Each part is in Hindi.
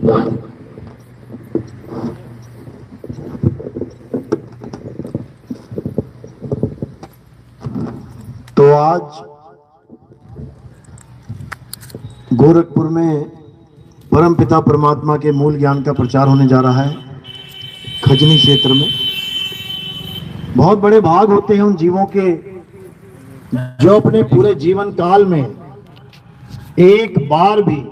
तो आज गोरखपुर में परम पिता परमात्मा के मूल ज्ञान का प्रचार होने जा रहा है। खजनी क्षेत्र में बहुत बड़े भाग होते हैं उन जीवों के जो अपने पूरे जीवन काल में एक बार भी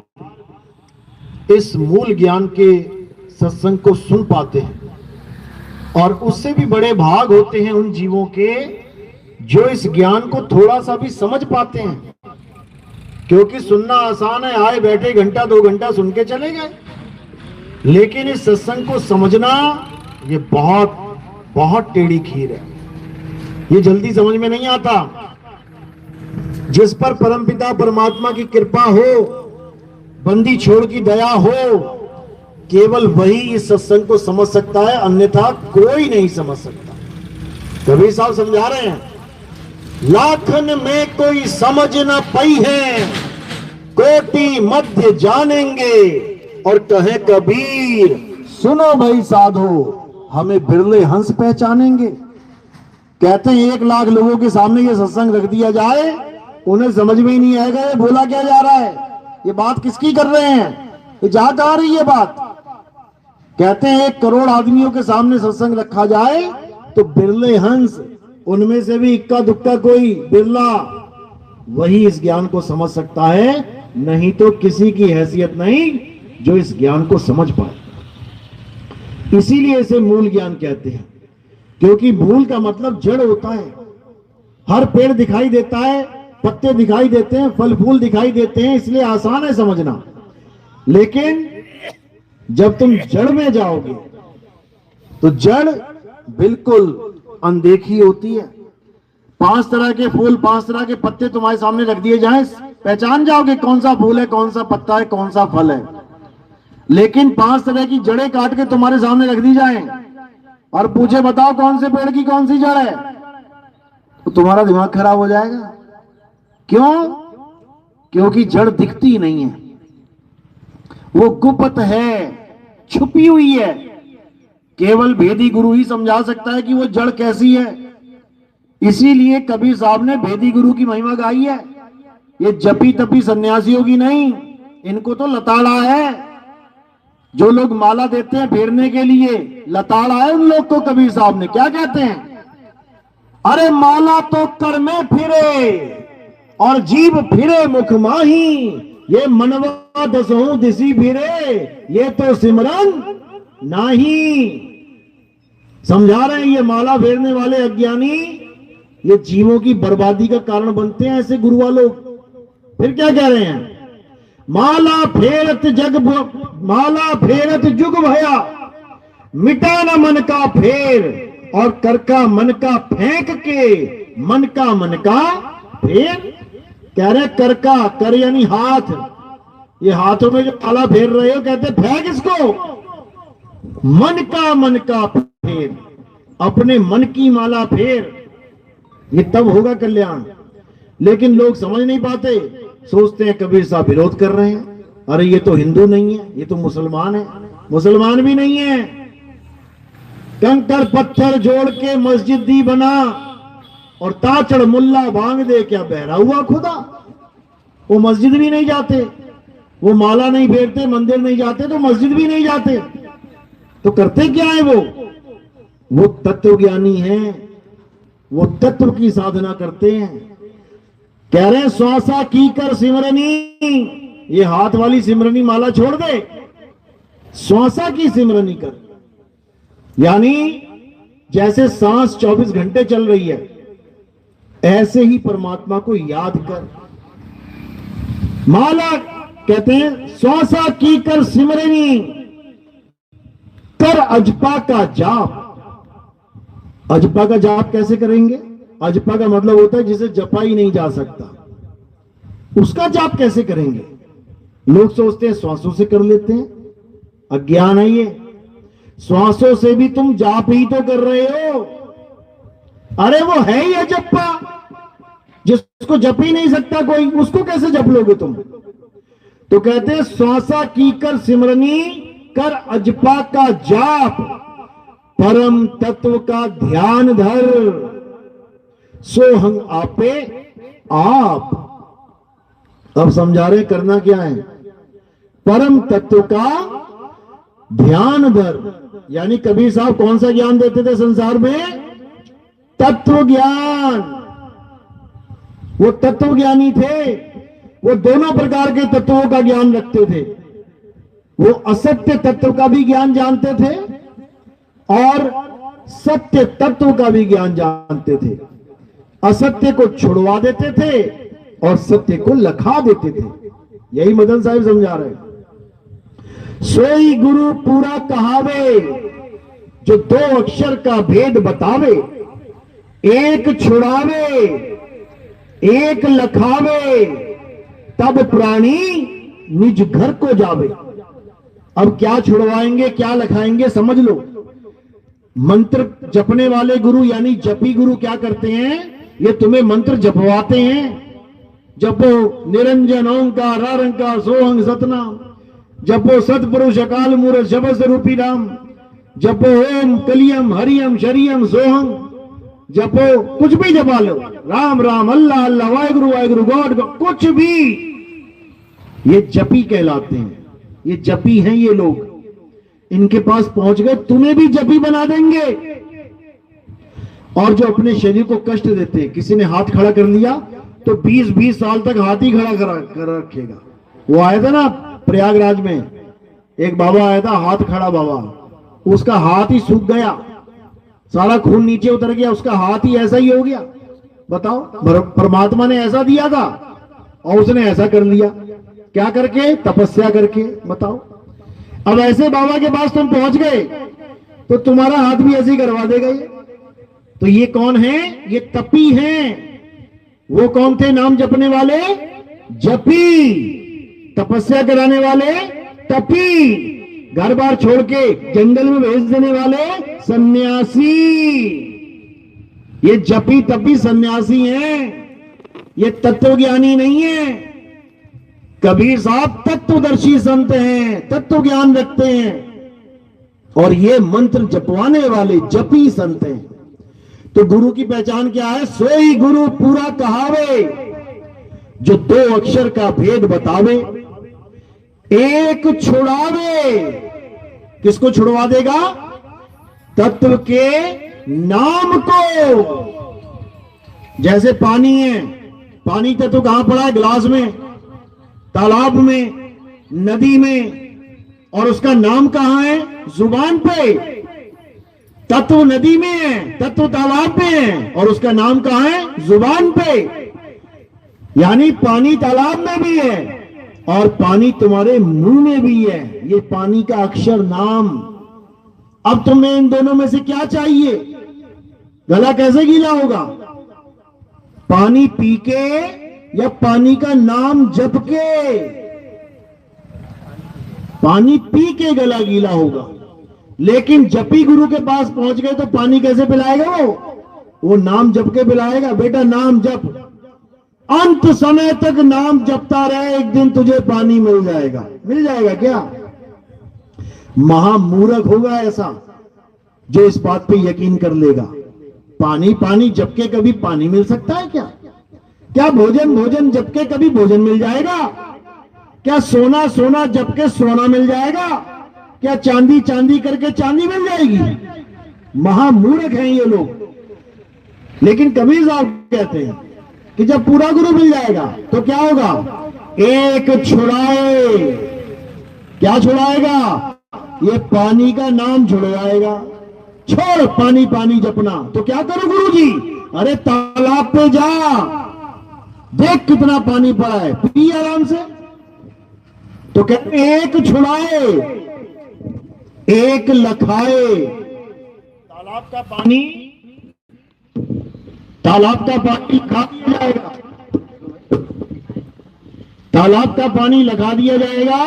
इस मूल ज्ञान के सत्संग को सुन पाते हैं, और उससे भी बड़े भाग होते हैं उन जीवों के जो इस ज्ञान को थोड़ा सा भी समझ पाते हैं। क्योंकि सुनना आसान है, आए बैठे घंटा 2 घंटा सुन के चले गए, लेकिन इस सत्संग को समझना ये बहुत बहुत टेढ़ी खीर है, ये जल्दी समझ में नहीं आता। जिस पर परमपिता परमात्मा की कृपा हो, बंदी छोड़ की दया हो, केवल वही इस सत्संग को समझ सकता है, अन्यथा कोई नहीं समझ सकता। कबीर साहब समझा रहे हैं, लाखन में कोई समझ न पई है, कोटि मध्य जानेंगे, और कहे कबीर सुनो भाई साधो, हमें बिरले हंस पहचानेंगे। कहते हैं 1 लाख लोगों के सामने ये सत्संग रख दिया जाए, उन्हें समझ में ही नहीं आएगा ये बोला क्या जा रहा है, ये बात किसकी कर रहे हैं, ये जा कहां रही है बात। कहते हैं 1 करोड़ आदमियों के सामने सत्संग रखा जाए तो बिरले हंस, उनमें से भी इक्का दुक्का कोई बिरला वही इस ज्ञान को समझ सकता है, नहीं तो किसी की हैसियत नहीं जो इस ज्ञान को समझ पाए। इसीलिए इसे मूल ज्ञान कहते हैं, क्योंकि मूल का मतलब जड़ होता है। हर पेड़ दिखाई देता है, पत्ते दिखाई देते हैं, फल फूल दिखाई देते हैं, इसलिए आसान है समझना। लेकिन जब तुम जड़ में जाओगे तो जड़ बिल्कुल अनदेखी होती है। 5 तरह के फूल, 5 तरह के पत्ते तुम्हारे सामने रख दिए जाएं, पहचान जाओगे कौन सा फूल है, कौन सा पत्ता है, कौन सा फल है। लेकिन 5 तरह की जड़ें काट के तुम्हारे सामने रख दी जाएं और पूछे बताओ कौन से पेड़ की कौन सी जड़ है, तो तुम्हारा दिमाग खराब हो जाएगा। क्यों? क्योंकि जड़ दिखती नहीं है, वो गुप्त है, छुपी हुई है। केवल भेदी गुरु ही समझा सकता है कि वो जड़ कैसी है। इसीलिए कबीर साहब ने भेदी गुरु की महिमा गाई है। ये जपी तपी सन्यासियों की नहीं, इनको तो लताड़ा है। जो लोग माला देते हैं फेरने के लिए, लताड़ा है उन लोग को। कबीर साहब ने क्या कहते हैं, अरे माला तो कर में फिरे और जीव फिरे मुख माही, ये मनवा दसों दिसी फिरे, ये तो सिमरन नहीं। समझा रहे हैं ये माला फेरने वाले अज्ञानी ये जीवों की बर्बादी का कारण बनते हैं, ऐसे गुरु वालों। फिर क्या कह रहे हैं, माला फेरत माला फेरत जुग भया, मिटा न मन का फेर, और कर का मन का फेंक के, मन का फेर। कह रहे कर का, कर यानी हाथ, ये हाथों में जो माला फेर रहे हो, कहते फेंक इसको। मन का फेर, अपने मन की माला फेर, ये तब होगा कल्याण। लेकिन लोग समझ नहीं पाते, सोचते हैं कबीर साहब विरोध कर रहे हैं, अरे ये तो हिंदू नहीं है, ये तो मुसलमान है। मुसलमान भी नहीं है, कंकर पत्थर जोड़ के मस्जिद दी बना, और ताचड़ मुल्ला भांग दे, क्या बहरा हुआ खुदा। वो मस्जिद भी नहीं जाते, वो माला नहीं फेरते, मंदिर नहीं जाते, तो मस्जिद भी नहीं जाते, तो करते क्या है वो तत्व ज्ञानी हैं, वो तत्व की साधना करते हैं। कह रहे हैं श्वासा की कर सिमरनी, ये हाथ वाली सिमरनी माला छोड़ दे, श्वासा की सिमरनी कर। यानी जैसे सांस 24 घंटे चल रही है, ऐसे ही परमात्मा को याद कर। माला कहते हैं श्वासा की कर सिमरनी, कर अजपा का जाप। अजपा का जाप कैसे करेंगे? अजपा का मतलब होता है जिसे जपा ही नहीं जा सकता, उसका जाप कैसे करेंगे? लोग सोचते हैं श्वासों से कर लेते हैं, अज्ञान है ये। श्वासों से भी तुम जाप ही तो कर रहे हो। अरे वो है ही अजप्पा, जिसको जप ही नहीं सकता कोई, उसको कैसे जप लोगे तुम? तो कहते हैं श्वासा की कर सिमरनी कर अजपा का जाप, परम तत्व का ध्यान धर, सोहंग आपे आप। अब समझा रहे करना क्या है। परम तत्व का ध्यान धर, यानी कबीर साहब कौन सा ज्ञान देते थे संसार में? तत्व ज्ञान। वो तत्व ज्ञानी थे, वो दोनों प्रकार के तत्वों का ज्ञान रखते थे। वो असत्य तत्व का भी ज्ञान जानते थे और सत्य तत्व का भी ज्ञान जानते थे। असत्य को छुड़वा देते थे और सत्य को लखा देते थे। यही मदन साहब समझा रहे हैं। सोई गुरु पूरा कहावे, जो दो अक्षर का भेद बतावे, एक छुड़ावे एक लखावे, तब प्राणी निज घर को जावे। अब क्या छुड़वाएंगे क्या लखाएंगे समझ लो। मंत्र जपने वाले गुरु यानी जपी गुरु क्या करते हैं? ये तुम्हें मंत्र जपवाते हैं। जपो निरंजन ओंकार रंकार सोहंग सतनाम, जपो सतपुरुष अकाल मूरत शबद रूपी राम, जपो ओम कलियम हरियम शरियम सोहंग, जपो कुछ भी जपा लो, राम राम अल्लाह अल्लाह वाहिगुरु वाहिगुरु गॉड कुछ भी, ये जपी कहलाते हैं। ये जपी हैं ये लोग। इनके पास पहुंच गए तुम्हें भी जपी बना देंगे। और जो अपने शरीर को कष्ट देते हैं, किसी ने हाथ खड़ा कर लिया तो 20-20 साल तक हाथ ही खड़ा कर रखेगा। वो आया था ना प्रयागराज में, एक बाबा आया था हाथ खड़ा बाबा, उसका हाथ ही सूख गया, सारा खून नीचे उतर गया, उसका हाथ ही ऐसा ही हो गया। बताओ, परमात्मा ने ऐसा दिया था और उसने ऐसा कर लिया। क्या करके? तपस्या करके। बताओ, अब ऐसे बाबा के पास तुम पहुंच गए तो तुम्हारा हाथ भी ऐसे ही करवा देगा ये। तो ये कौन है? ये तपी हैं। वो कौन थे नाम जपने वाले? जपी। तपस्या कराने वाले तपी। घर बार छोड़ के जंगल में भेज देने वाले सन्यासी। ये जपी तपी सन्यासी हैं, ये तत्वज्ञानी नहीं है। कबीर साहब तत्वदर्शी संत हैं, तत्व ज्ञान रखते हैं, और ये मंत्र जपवाने वाले जपी संत हैं। तो गुरु की पहचान क्या है? सोई गुरु पूरा कहावे, जो दो अक्षर का भेद बतावे, एक छुड़ावे। किसको छुड़वा देगा? तत्व के नाम को। जैसे पानी है, पानी तत्व कहां पड़ा है? गिलास में, तालाब में, नदी में, और उसका नाम कहां है? जुबान पे। तत्व नदी में है, तत्व तालाब में है, और उसका नाम कहां है? जुबान पे। यानी पानी तालाब में भी है और पानी तुम्हारे मुंह में भी है। ये पानी का अक्षर नाम। अब तुम्हें इन दोनों में से क्या चाहिए? गला कैसे गीला होगा? पानी पी के या पानी का नाम जप के? पानी पी के गला गीला होगा। लेकिन जपी गुरु के पास पहुंच गए तो पानी कैसे पिलाएगा? वो नाम जप के पिलाएगा। बेटा नाम जप, अंत समय तक नाम जपता रहे, एक दिन तुझे पानी मिल जाएगा। मिल जाएगा क्या? महामूर्ख होगा ऐसा जो इस बात पे यकीन कर लेगा। पानी पानी जप के कभी पानी मिल सकता है क्या? क्या भोजन भोजन जप के कभी भोजन मिल जाएगा? क्या सोना सोना जप के सोना मिल जाएगा? क्या चांदी चांदी करके चांदी मिल जाएगी? महामूर्ख हैं ये लोग। लेकिन कबीर साहब कहते हैं कि जब पूरा गुरु मिल जाएगा तो क्या होगा? एक छुड़ाए। क्या छुड़ाएगा? ये पानी का नाम छुड़वाएगा। छोड़ पानी पानी जपना। तो क्या करो गुरु जी? अरे तालाब पे जा, देख कितना पानी पड़ा है, पी आराम से। तो कहते एक छुड़ाए एक लखाए। तालाब का पानी लखा दिया जाएगा। तालाब का पानी लगा दिया जाएगा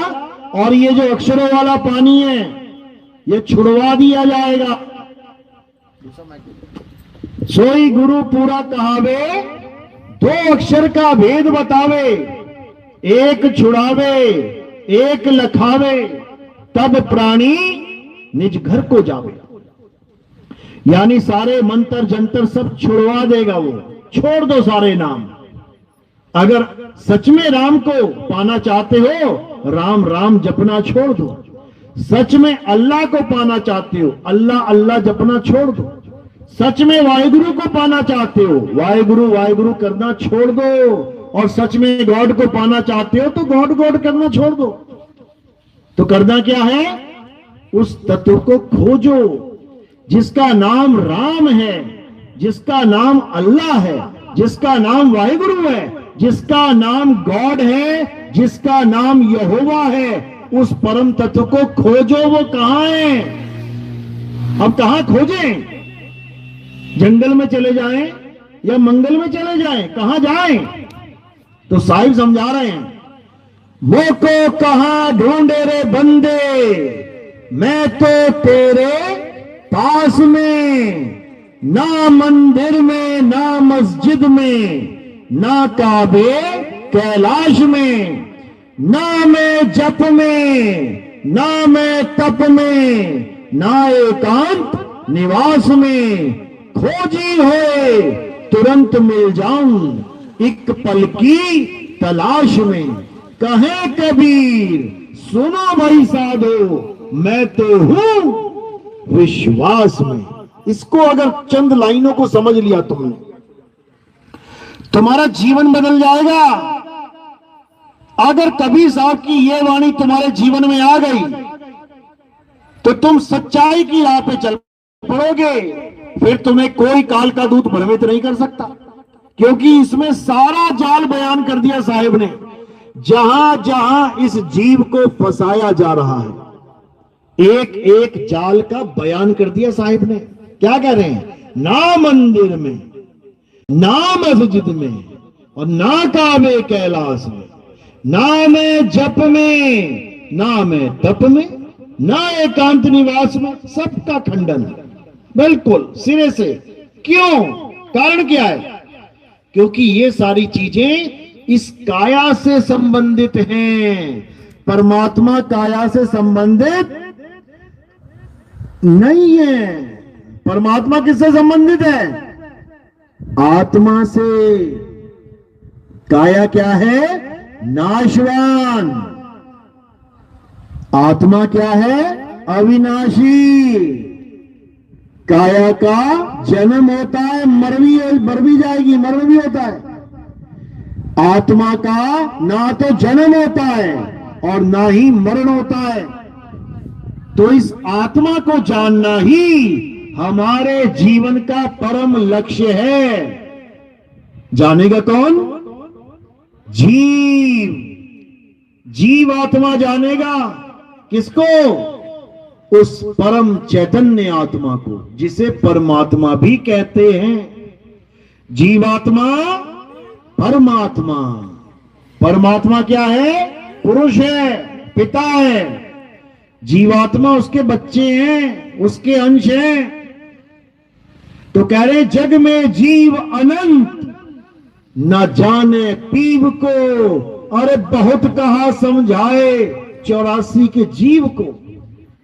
और ये जो अक्षरों वाला पानी है ये छुड़वा दिया जाएगा। सोई गुरु पूरा कहावे, दो अक्षर का भेद बतावे, एक छुड़ावे एक लखावे, तब प्राणी निज घर को जावे। यानी सारे मंत्र जंतर सब छुड़वा देगा वो, छोड़ दो सारे नाम। अगर सच में राम को पाना चाहते हो, राम राम जपना छोड़ दो। सच में अल्लाह को पाना चाहते हो, अल्लाह अल्लाह जपना छोड़ दो। सच में वाहिगुरु को पाना चाहते हो, वाहिगुरु वाहिगुरु करना छोड़ दो। और सच में गॉड को पाना चाहते हो तो गॉड गॉड करना छोड़ दो। तो करना क्या है? उस तत्व को खोजो जिसका नाम राम है, जिसका नाम अल्लाह है, जिसका नाम वाहिगुरु है, जिसका नाम गॉड है, जिसका नाम यहोवा है। उस परम तत्व को खोजो। वो कहां है? अब कहां खोजें? जंगल में चले जाएं या मंगल में चले जाएं? कहां जाएं? तो साहिब समझा रहे हैं, मोको कहां ढूंढे रे बंदे, मैं तो तेरे पास में। ना मंदिर में ना मस्जिद में, ना काबे कैलाश में, ना मैं जप में ना मैं तप में, ना एकांत निवास में। खोजी होए तुरंत मिल जाऊं, एक पल की तलाश में। कहे कबीर सुनो भाई साधो, मैं तो हूं विश्वास में। इसको अगर चंद लाइनों को समझ लिया तुमने, तुम्हारा जीवन बदल जाएगा। अगर कबीर साहब की ये वाणी तुम्हारे जीवन में आ गई तो तुम सच्चाई की राह पे चल पड़ोगे। फिर तुम्हें कोई काल का दूत भ्रमित नहीं कर सकता, क्योंकि इसमें सारा जाल बयान कर दिया साहिब ने। जहां जहां इस जीव को फंसाया जा रहा है, एक एक जाल का बयान कर दिया साहिब ने। क्या कह रहे हैं? ना मंदिर में ना मस्जिद में और ना काबे कैलाश में, ना मैं जप में ना मैं तप में, ना एकांत निवास में। सबका खंडन है बिल्कुल सिरे से। क्यों? कारण क्या है? क्योंकि ये सारी चीजें इस काया से संबंधित हैं। परमात्मा काया से संबंधित नहीं है। परमात्मा किससे संबंधित है? आत्मा से। काया क्या है? नाशवान। आत्मा क्या है? अविनाशी। काया का जन्म होता है, मर भी जाएगी, मरण भी होता है। आत्मा का ना तो जन्म होता है और ना ही मरण होता है। तो इस आत्मा को जानना ही हमारे जीवन का परम लक्ष्य है। जानेगा कौन? जीव। जीव आत्मा जानेगा। किसको? उस परम चैतन्य आत्मा को, जिसे परमात्मा भी कहते हैं। जीवात्मा परमात्मा। परमात्मा क्या है? पुरुष है, पिता है। जीवात्मा उसके बच्चे हैं, उसके अंश हैं। तो कह रहे जग में जीव अनंत, न जाने पीव को। अरे बहुत कहा समझाए 84 के जीव को।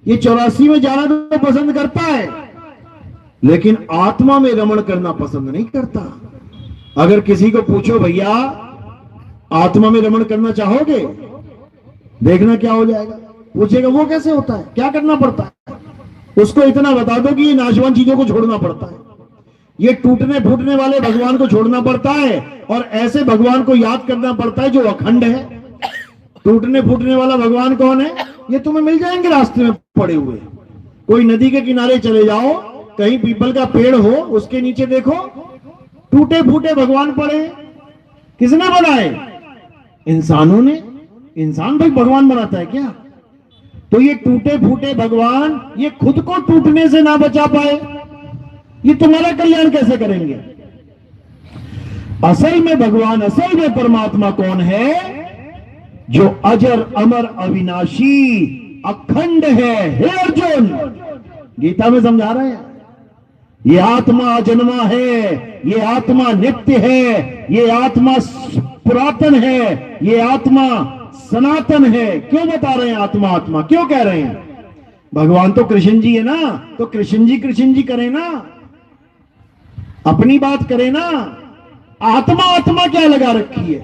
ये 84 में जाना तो पसंद करता है, लेकिन आत्मा में रमण करना पसंद नहीं करता। अगर किसी को पूछो भैया आत्मा में रमण करना चाहोगे, देखना क्या हो जाएगा। पूछेगा वो कैसे होता है, क्या करना पड़ता है। उसको इतना बता दो कि ये नाशवान चीजों को छोड़ना पड़ता है, ये टूटने फूटने वाले भगवान को छोड़ना पड़ता है, और ऐसे भगवान को याद करना पड़ता है जो अखंड है। टूटने फूटने वाला भगवान कौन है? ये तुम्हें मिल जाएंगे रास्ते में पड़े हुए। कोई नदी के किनारे चले जाओ, कहीं पीपल का पेड़ हो, उसके नीचे देखो टूटे फूटे भगवान पड़े। किसने बनाए? इंसानों ने। इंसान भाई भगवान बनाता है क्या? तो ये टूटे फूटे भगवान ये खुद को टूटने से ना बचा पाए, ये तुम्हारा कल्याण कैसे करेंगे? असल में भगवान, असल में परमात्मा कौन है? जो अजर अमर अविनाशी अखंड है। हे अर्जुन, गीता में समझा रहे हैं, ये आत्मा अजन्मा है, ये आत्मा नित्य है, ये आत्मा पुरातन है, ये आत्मा सनातन है। क्यों बता रहे हैं आत्मा आत्मा, क्यों कह रहे हैं? भगवान तो कृष्ण जी है ना, तो कृष्ण जी करें ना, अपनी बात करें ना। आत्मा आत्मा क्या लगा रखी है?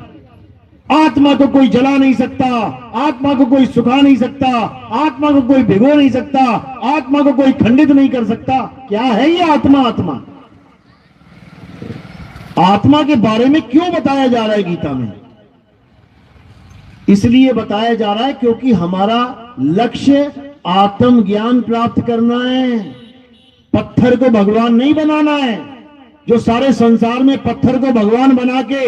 आत्मा को कोई जला नहीं सकता, आत्मा को कोई सुखा नहीं सकता, आत्मा को कोई भिगो नहीं सकता, आत्मा को कोई खंडित नहीं कर सकता। क्या है ये आत्मा आत्मा? आत्मा के बारे में क्यों बताया जा रहा है गीता में? इसलिए बताया जा रहा है क्योंकि हमारा लक्ष्य आत्मज्ञान प्राप्त करना है। पत्थर को भगवान नहीं बनाना है। जो सारे संसार में पत्थर को भगवान बना के,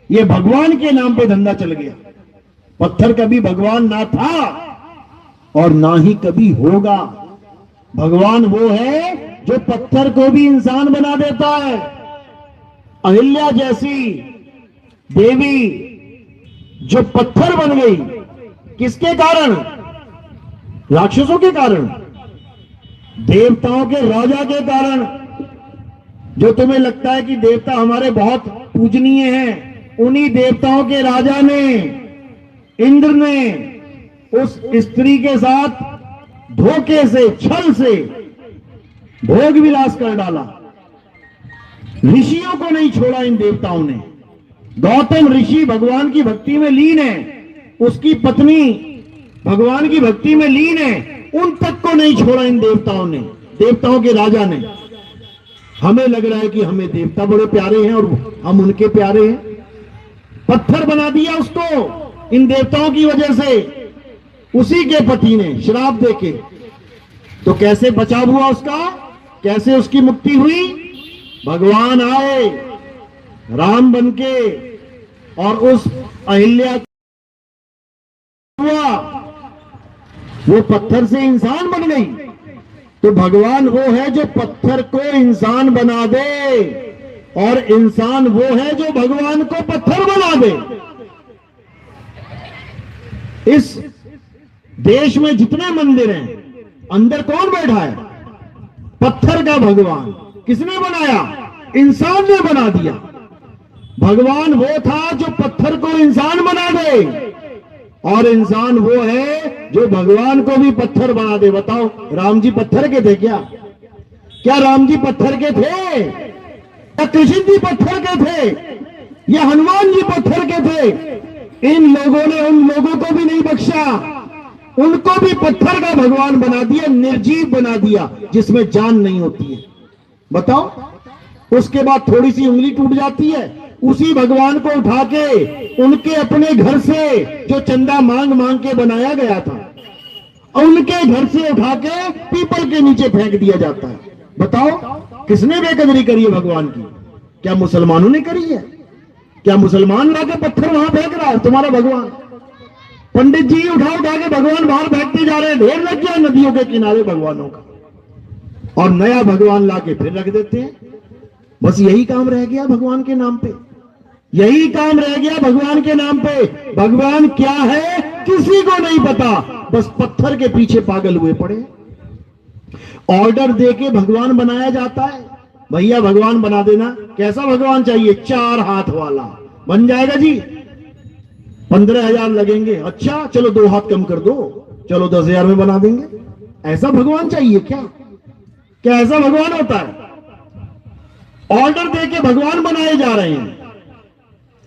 ये भगवान के नाम पे धंधा चल गया। पत्थर कभी भगवान ना था और ना ही कभी होगा। भगवान वो है जो पत्थर को भी इंसान बना देता है। अहिल्या जैसी देवी जो पत्थर बन गई, किसके कारण? राक्षसों के कारण, देवताओं के राजा के कारण। जो तुम्हें लगता है कि देवता हमारे बहुत पूजनीय हैं, उन्हीं देवताओं के राजा ने, इंद्र ने उस स्त्री के साथ धोखे से, छल से भोग विलास कर डाला। ऋषियों को नहीं छोड़ा इन देवताओं ने। गौतम ऋषि भगवान की भक्ति में लीन है, उसकी पत्नी भगवान की भक्ति में लीन है, उन तक को नहीं छोड़ा इन देवताओं ने, देवताओं के राजा ने। हमें लग रहा है कि हमें देवता बड़े प्यारे हैं और हम उनके प्यारे हैं। पत्थर बना दिया उसको इन देवताओं की वजह से, उसी के पति ने श्राप देके। तो कैसे बचाव हुआ उसका? कैसे उसकी मुक्ति हुई? भगवान आए राम बनके और उस अहिल्या हुआ, वो पत्थर से इंसान बन गई। तो भगवान वो है जो पत्थर को इंसान बना दे, और इंसान वो है जो भगवान को पत्थर बना दे। इस देश में जितने मंदिर हैं, अंदर कौन बैठा है? पत्थर का भगवान। किसने बनाया? इंसान ने बना दिया। भगवान वो था जो पत्थर को इंसान बना दे, और इंसान वो है जो भगवान को भी पत्थर बना दे। बताओ, राम जी पत्थर के थे क्या? क्या राम जी पत्थर के थे? या कृष्ण जी पत्थर के थे? या हनुमान जी पत्थर के थे? इन लोगों ने उन लोगों को भी नहीं बख्शा, उनको भी पत्थर का भगवान बना दिया, निर्जीव बना दिया, जिसमें जान नहीं होती है। बताओ, उसके बाद थोड़ी सी उंगली टूट जाती है, उसी भगवान को उठा के उनके अपने घर से जो चंदा मांग मांग के बनाया गया था, उनके घर से उठा के पीपल के नीचे फेंक दिया जाता है। बताओ, किसने बेकदरी करी है भगवान की? क्या मुसलमानों ने करी है? क्या मुसलमान लाके पत्थर वहां फेंक रहा है तुम्हारा भगवान? पंडित जी उठा उठा के भगवान बाहर फेंकते जा रहे हैं। ढेर लग गया नदियों के किनारे भगवानों का, और नया भगवान लाके फिर रख देते हैं। बस यही काम रह गया भगवान के नाम पे, यही काम रह गया भगवान के नाम पे। भगवान क्या है किसी को नहीं पता, बस पत्थर के पीछे पागल हुए पड़े। ऑर्डर देके भगवान बनाया जाता है, भैया भगवान बना देना। कैसा भगवान चाहिए? 4 हाथ वाला। बन जाएगा जी, 15,000 लगेंगे। अच्छा चलो 2 हाथ कम कर दो, चलो 10,000 में बना देंगे। ऐसा भगवान चाहिए क्या? क्या ऐसा भगवान होता है? ऑर्डर देके भगवान बनाए जा रहे हैं।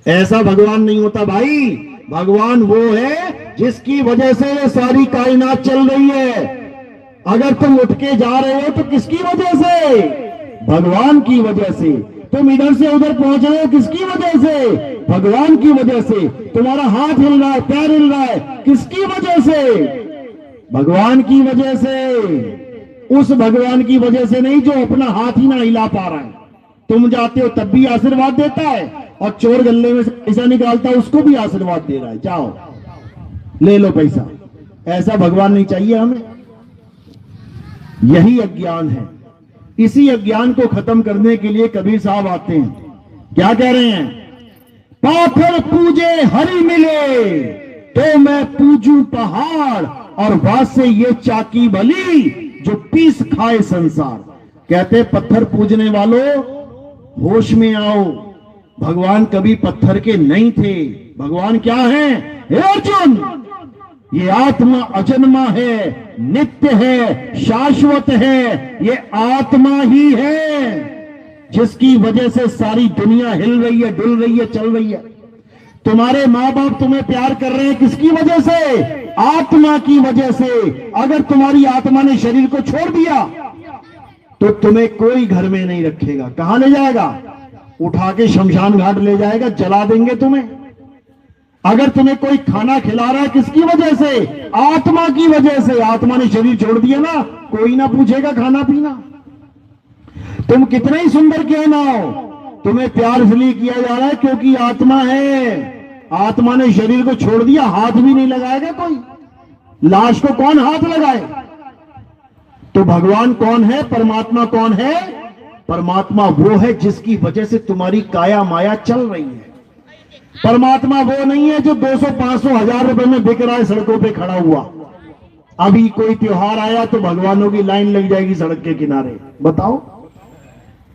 ऐसा भगवान नहीं होता भाई। भगवान वो है जिसकी वजह से ये सारी कायनात चल रही है। अगर तुम उठ के जा रहे हो तो किसकी वजह से? भगवान की वजह से। तुम इधर से उधर पहुंच रहे हो किसकी वजह से? भगवान की वजह से। तुम्हारा हाथ हिल रहा है, पैर हिल रहा है, किसकी वजह से? भगवान की वजह से। उस भगवान की वजह से नहीं जो अपना हाथ ही ना हिला पा रहा है। तुम जाते हो तब भी आशीर्वाद देता है, और चोर गल्ले में से पैसा निकालता है उसको भी आशीर्वाद दे रहा है, जाओ ले लो पैसा। ऐसा भगवान नहीं चाहिए हमें। यही अज्ञान है। इसी अज्ञान को खत्म करने के लिए कबीर साहब आते हैं। क्या कह रहे हैं? पाथर पूजे हरि मिले तो मैं पूजू पहाड़, और वासे ये चाकी भली जो पीस खाए संसार। कहते पत्थर पूजने वालों होश में आओ, भगवान कभी पत्थर के नहीं थे। भगवान क्या है? हे अर्जुन, ये आत्मा अजन्मा है, नित्य है, शाश्वत है। ये आत्मा ही है जिसकी वजह से सारी दुनिया हिल रही है, डुल रही है, चल रही है। तुम्हारे माँ बाप तुम्हें प्यार कर रहे हैं किसकी वजह से? आत्मा की वजह से। अगर तुम्हारी आत्मा ने शरीर को छोड़ दिया तो तुम्हें कोई घर में नहीं रखेगा। कहां ले जाएगा? उठा के शमशान घाट ले जाएगा, जला देंगे तुम्हें। अगर तुम्हें कोई खाना खिला रहा है किसकी वजह से? आत्मा की वजह से। आत्मा ने शरीर छोड़ दिया ना, कोई ना पूछेगा खाना पीना। तुम कितने ही सुंदर क्यों ना हो, तुम्हें प्यार इसलिए किया जा रहा है क्योंकि आत्मा है। आत्मा ने शरीर को छोड़ दिया, हाथ भी नहीं लगाएगा कोई। लाश को कौन हाथ लगाए? तो भगवान कौन है? परमात्मा कौन है? परमात्मा वो है जिसकी वजह से तुम्हारी काया माया चल रही है। परमात्मा वो नहीं है जो 200, 500, 1000 रुपए में बिक रहा है सड़कों पे खड़ा हुआ। अभी कोई त्योहार आया तो भगवानों की लाइन लग जाएगी सड़क के किनारे। बताओ,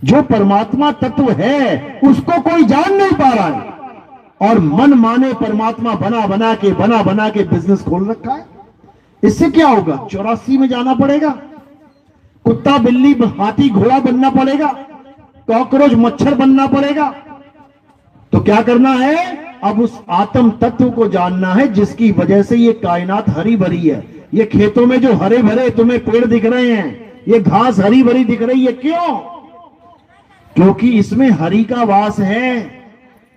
जो परमात्मा तत्व है उसको कोई जान नहीं पा रहा है और मन माने परमात्मा बना बना के बिजनेस खोल रखा है। इससे क्या होगा? 84 में जाना पड़ेगा, कुत्ता बिल्ली हाथी घोड़ा बनना पड़ेगा, कॉकरोच मच्छर बनना पड़ेगा। तो क्या करना है? अब उस आत्म तत्व को जानना है जिसकी वजह से ये कायनात हरी भरी है। ये खेतों में जो हरे भरे तुम्हें पेड़ दिख रहे हैं, ये घास हरी भरी दिख रही है, क्यों? क्योंकि इसमें हरि का वास है,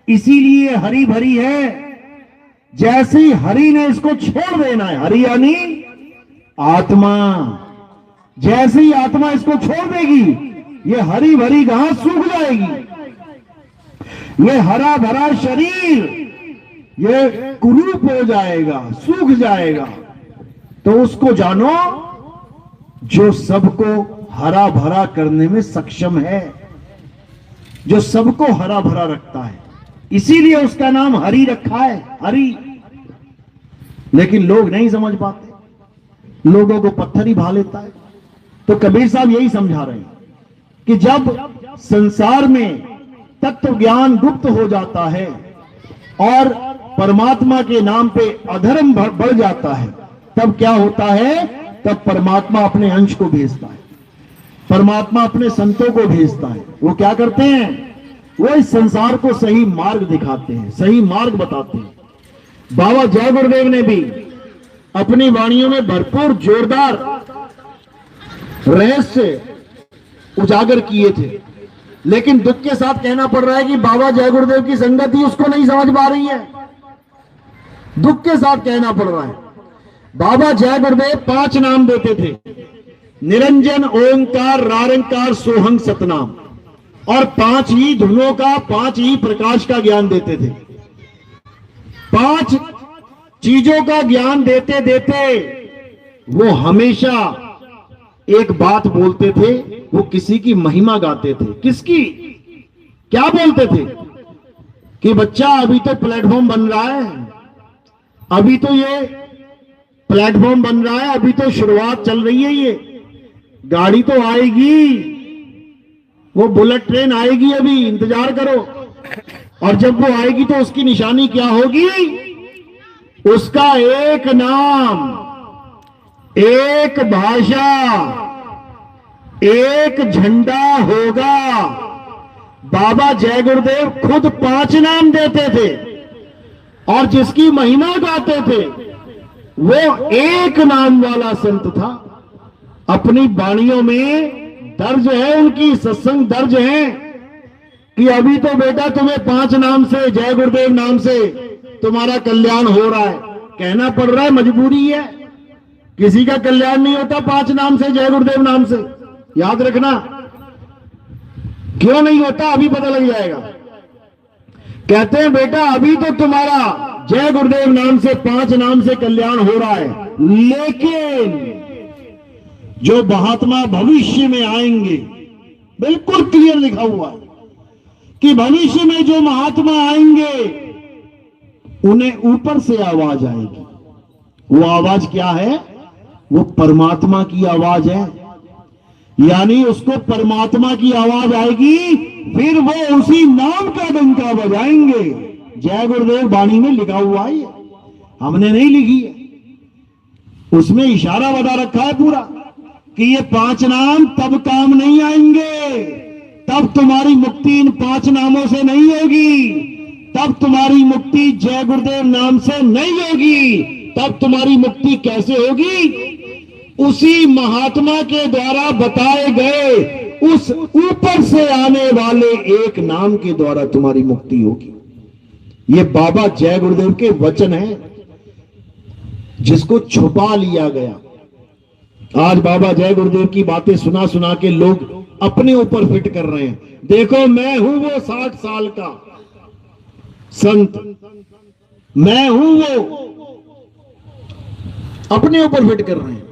इसीलिए हरी भरी है। जैसे ही हरि ने इसको छोड़ देना है, हरि यानी आत्मा, जैसे ही आत्मा इसको छोड़ देगी ये हरी भरी घास सूख जाएगी। ये हरा भरा शरीर ये कुरूप हो जाएगा, सूख जाएगा। तो उसको जानो जो सबको हरा भरा करने में सक्षम है, जो सबको हरा भरा रखता है। इसीलिए उसका नाम हरि रखा है, हरि। लेकिन लोग नहीं समझ पाते, लोगों को पत्थर ही भा लेता है। तो कबीर साहब यही समझा रहे हैं कि जब संसार में तत्व ज्ञान गुप्त हो जाता है और परमात्मा के नाम पे अधर्म बढ़ जाता है, तब क्या होता है? तब परमात्मा अपने अंश को भेजता है, परमात्मा अपने संतों को भेजता है। वो क्या करते हैं? वो इस संसार को सही मार्ग दिखाते हैं, सही मार्ग बताते हैं। बाबा जय गुरुदेव ने भी अपनी वाणियों में भरपूर जोरदार रहस्य उजागर किए थे, लेकिन दुख के साथ कहना पड़ रहा है कि बाबा जय गुरुदेव की संगत ही उसको नहीं समझ पा रही है। दुख के साथ कहना पड़ रहा है। बाबा जय गुरुदेव 5 नाम देते थे, निरंजन, ओंकार, रारंकार, सोहंग, सतनाम, और 5 ही धुनों का, 5 ही प्रकाश का ज्ञान देते थे। 5 चीजों का ज्ञान देते देते वो हमेशा एक बात बोलते थे, वो किसी की महिमा गाते थे। किसकी? क्या बोलते थे? कि बच्चा अभी तो प्लेटफॉर्म बन रहा है, अभी तो ये प्लेटफॉर्म बन रहा है, अभी तो शुरुआत चल रही है, ये गाड़ी तो आएगी, वो बुलेट ट्रेन आएगी, अभी इंतजार करो। और जब वो आएगी तो उसकी निशानी क्या होगी? उसका एक नाम, एक भाषा, एक झंडा होगा। बाबा जय गुरुदेव खुद 5 नाम देते थे और जिसकी महिमा गाते थे वो एक नाम वाला संत था। अपनी वाणियों में दर्ज है, उनकी सत्संग दर्ज है कि अभी तो बेटा तुम्हें 5 नाम से, जय गुरुदेव नाम से तुम्हारा कल्याण हो रहा है। कहना पड़ रहा है, मजबूरी है, किसी का कल्याण नहीं होता 5 नाम से, जय गुरुदेव नाम से, याद रखना। क्यों नहीं होता अभी पता लग जाएगा। कहते हैं बेटा अभी तो तुम्हारा जय गुरुदेव नाम से, 5 नाम से कल्याण हो रहा है, लेकिन जो महात्मा भविष्य में आएंगे, बिल्कुल क्लियर लिखा हुआ है कि भविष्य में जो महात्मा आएंगे उन्हें ऊपर से आवाज आएगी। वो आवाज क्या है? वो परमात्मा की आवाज है। यानी उसको परमात्मा की आवाज आएगी, फिर वो उसी नाम का डंका बजाएंगे। जय गुरुदेव वाणी में लिखा हुआ है, हमने नहीं लिखी है, उसमें इशारा बता रखा है पूरा कि ये 5 नाम तब काम नहीं आएंगे, तब तुम्हारी मुक्ति इन 5 नामों से नहीं होगी, तब तुम्हारी मुक्ति जय गुरुदेव नाम से नहीं होगी। तब तुम्हारी मुक्ति कैसे होगी? उसी महात्मा के द्वारा बताए गए उस ऊपर से आने वाले एक नाम के द्वारा तुम्हारी मुक्ति होगी। ये बाबा जय गुरुदेव के वचन हैं, जिसको छुपा लिया गया। आज बाबा जय गुरुदेव की बातें सुना सुना के लोग अपने ऊपर फिट कर रहे हैं। देखो, मैं हूं वो 60 साल का संत, मैं हूं वो, अपने ऊपर फिट कर रहे हैं।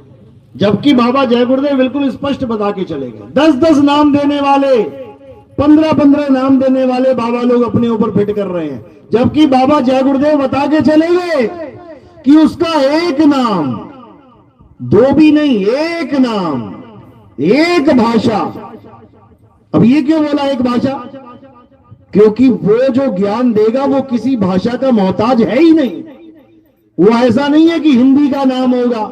जबकि बाबा जय गुरुदेव बिल्कुल स्पष्ट बता के चले गए। 10-10 नाम देने वाले, 15-15 नाम देने वाले बाबा लोग अपने ऊपर फिट कर रहे हैं। जबकि बाबा जय गुरुदेव बता के चले गए कि उसका एक नाम, 2 भी नहीं, एक नाम, एक भाषा। अब ये क्यों बोला एक भाषा? क्योंकि वो जो ज्ञान देगा वो किसी भाषा का मोहताज है ही नहीं। वो ऐसा नहीं है कि हिंदी का नाम होगा,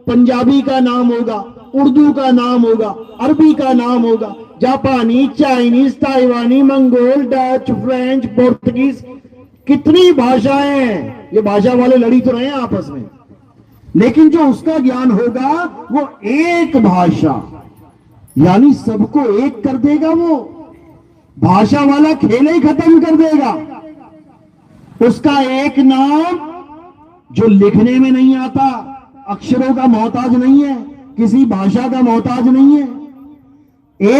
पंजाबी का नाम होगा, उर्दू का नाम होगा, अरबी का नाम होगा, जापानी, चाइनीज, ताइवानी, मंगोल, डच, फ्रेंच, पोर्तुगीज, कितनी भाषाएं हैं। ये भाषा वाले लड़ी तो रहे हैं आपस में, लेकिन जो उसका ज्ञान होगा वो एक भाषा, यानी सबको एक कर देगा। वो भाषा वाला खेल ही खत्म कर देगा। उसका एक नाम जो लिखने में नहीं आता, अक्षरों का मोहताज नहीं है, किसी भाषा का मोहताज नहीं है।